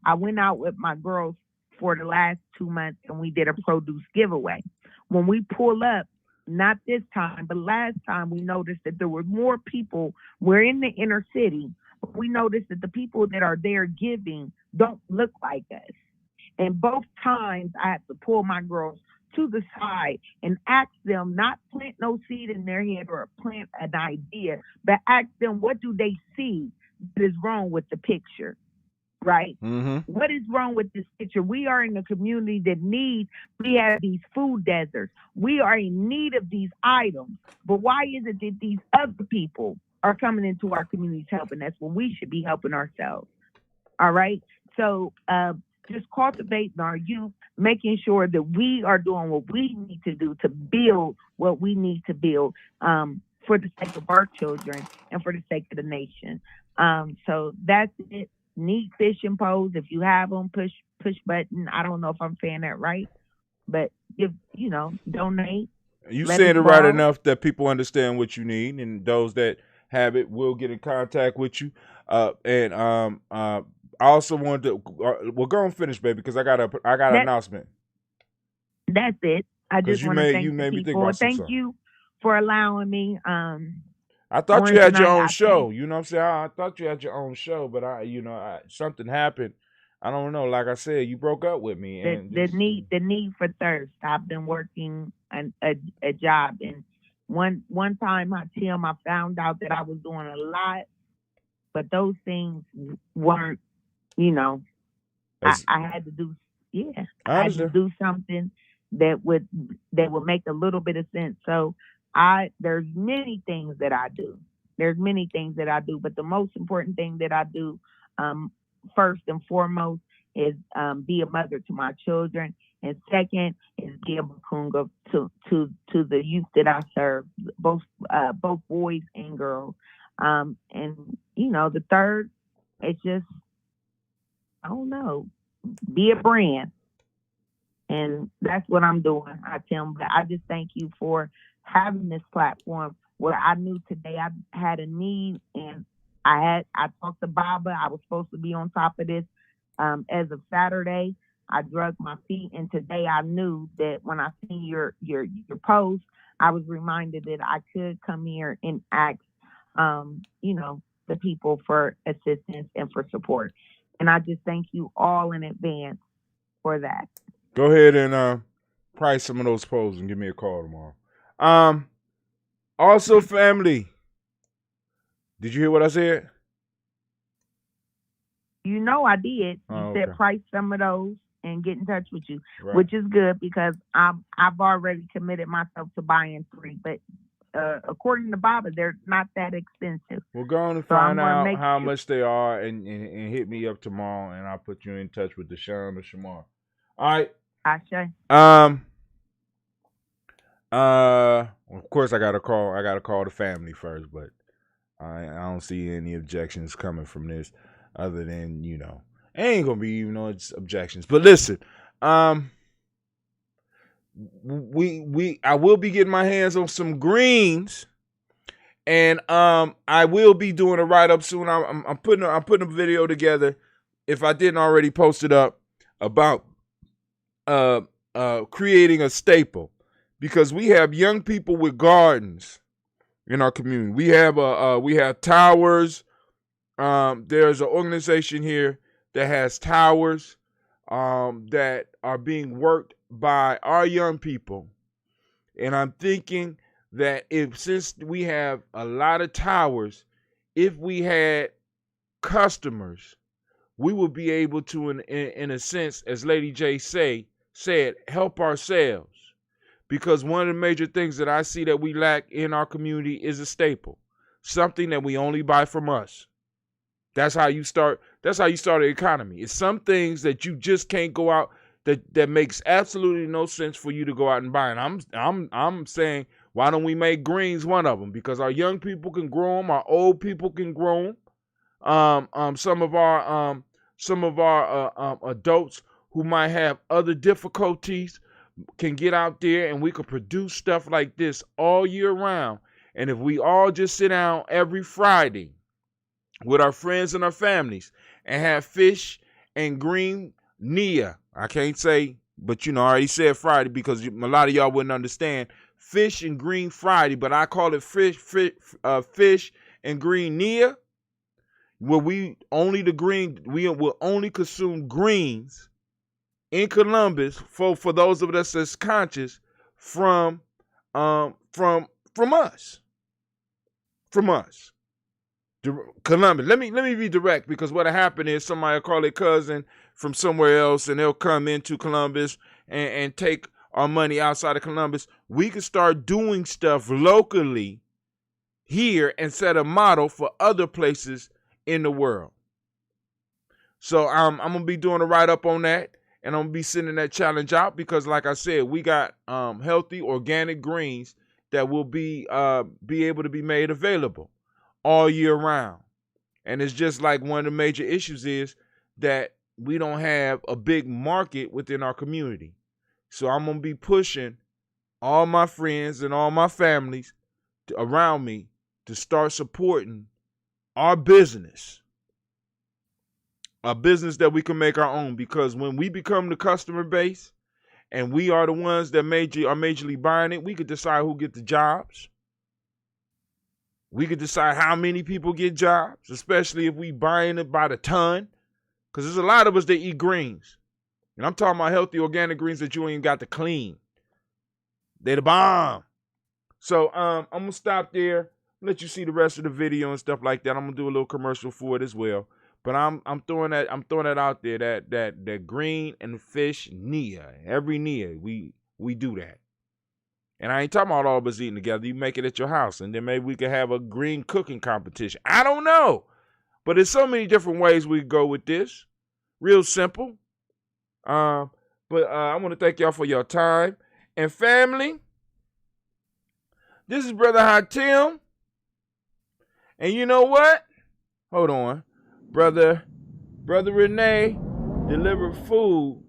[SPEAKER 8] I went out with my girls for the last 2 months and we did a produce giveaway. When we pull up, not this time, but last time we noticed that there were more people. We're in the inner city, but we noticed that the people that are there giving don't look like us. And both times I had to pull my girls to the side and ask them, not plant no seed in their head or plant an idea, but ask them, what do they see that is wrong with the picture? Right?
[SPEAKER 2] Mm-hmm.
[SPEAKER 8] What is wrong with this picture? We are in a community that we have these food deserts. We are in need of these items. But why is it that these other people are coming into our communities helping us when we should be helping ourselves? All right? So just cultivating our youth, making sure that we are doing what we need to do to build what we need to build for the sake of our children and for the sake of the nation. So that's it. Need fishing poles. If you have them, push button. I don't know if I'm saying that right, but donate.
[SPEAKER 2] You said it right enough that people understand what you need, and those that have it will get in contact with you. I also wanted to. We're going to finish, baby, because I got an announcement.
[SPEAKER 8] That's it. I just want to thank
[SPEAKER 2] me
[SPEAKER 8] people. Thank you for allowing me.
[SPEAKER 2] I thought you had your own show. You know what I'm saying? I thought you had your own show, but something happened. I don't know. Like I said, you broke up with me.
[SPEAKER 8] The need for thirst. I've been working a job, and one time I found out that I was doing a lot, but those things weren't. I had to do. Yeah, I had to do something that would make a little bit of sense. So. There's many things that I do. But the most important thing that I do, first and foremost, is be a mother to my children, and second is give Kuumba to the youth that I serve, both boys and girls. And the third, it's just I don't know, be a brand, and that's what I'm doing. But I just thank you for having this platform where I knew today I had a need, and I talked to Baba. I was supposed to be on top of this as of Saturday. I drug my feet, and today I knew that when I seen your post, I was reminded that I could come here and ask the people for assistance and for support. And I just thank you all in advance for that.
[SPEAKER 2] Go ahead and price some of those posts and give me a call tomorrow. Also, family, did you hear what I said?
[SPEAKER 8] I did. You said price some of those and get in touch with you, right. Which is good because I've already committed myself to buying 3, but according to Baba, they're not that expensive.
[SPEAKER 2] We're going to find out how much they are and hit me up tomorrow, and I'll put you in touch with Deshaun or Shamar. All right.
[SPEAKER 8] Ashe.
[SPEAKER 2] Of course, I gotta call the family first, but I don't see any objections coming from this, other than ain't gonna be it's objections. But listen, I will be getting my hands on some greens, and I will be doing a write up soon. I'm putting a video together, if I didn't already post it up, about creating a staple. Because we have young people with gardens in our community. We have towers. There's an organization here that has towers that are being worked by our young people. And I'm thinking that since we have a lot of towers, if we had customers, we would be able to, in a sense, as Lady J said, help ourselves. Because one of the major things that I see that we lack in our community is a staple, something that we only buy from us. That's how you start. That's how you start an economy. It's some things that you just can't go out that makes absolutely no sense for you to go out and buy. And I'm saying, why don't we make greens one of them? Because our young people can grow them, our old people can grow them. Some of our adults who might have other difficulties can get out there, and we could produce stuff like this all year round. And if we all just sit down every Friday with our friends and our families and have fish and green Nia, I can't say, but I already said Friday because a lot of y'all wouldn't understand. Fish and Green Friday, but I call it Fish and Green Nia, where we will only consume greens in Columbus for those of us that's conscious from us. Columbus. Let me be direct, because what happened is somebody will call their cousin from somewhere else and they'll come into Columbus and take our money outside of Columbus. We can start doing stuff locally here and set a model for other places in the world. So I'm going to be doing a write-up on that, and I'm going to be sending that challenge out because, like I said, we got healthy organic greens that will be able to be made available all year round. And it's just like one of the major issues is that we don't have a big market within our community. So I'm going to be pushing all my friends and all my families around me to start supporting our business, a business that we can make our own. Because when we become the customer base and we are the ones that are majorly buying it, we could decide who get the jobs. We could decide how many people get jobs, especially if we buying it by the ton. Because there's a lot of us that eat greens. And I'm talking about healthy organic greens that you ain't got to clean. They the bomb. So I'm going to stop there, let you see the rest of the video and stuff like that. I'm going to do a little commercial for it as well. But I'm throwing that out there, that green and fish Nia. Every Nia, we do that. And I ain't talking about all of us eating together. You make it at your house, and then maybe we could have a green cooking competition. I don't know. But there's so many different ways we could go with this. Real simple. But I want to thank y'all for your time. And family, this is Brother Hatim. And you know what? Hold on. Brother Renee delivered food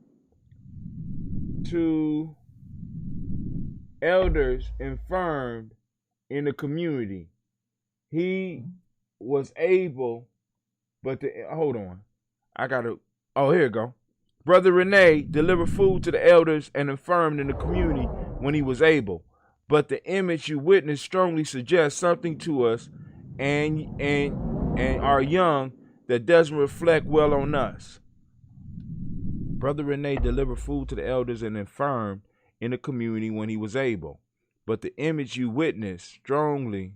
[SPEAKER 2] to elders infirmed in the community. He was able, but hold on. Here you go. Brother Renee delivered food to the elders and infirmed in the community when he was able. But the image you witnessed strongly suggests something to us and our young that doesn't reflect well on us. Brother Renee delivered food to the elders and infirmed in the community when he was able. But the image you witnessed strongly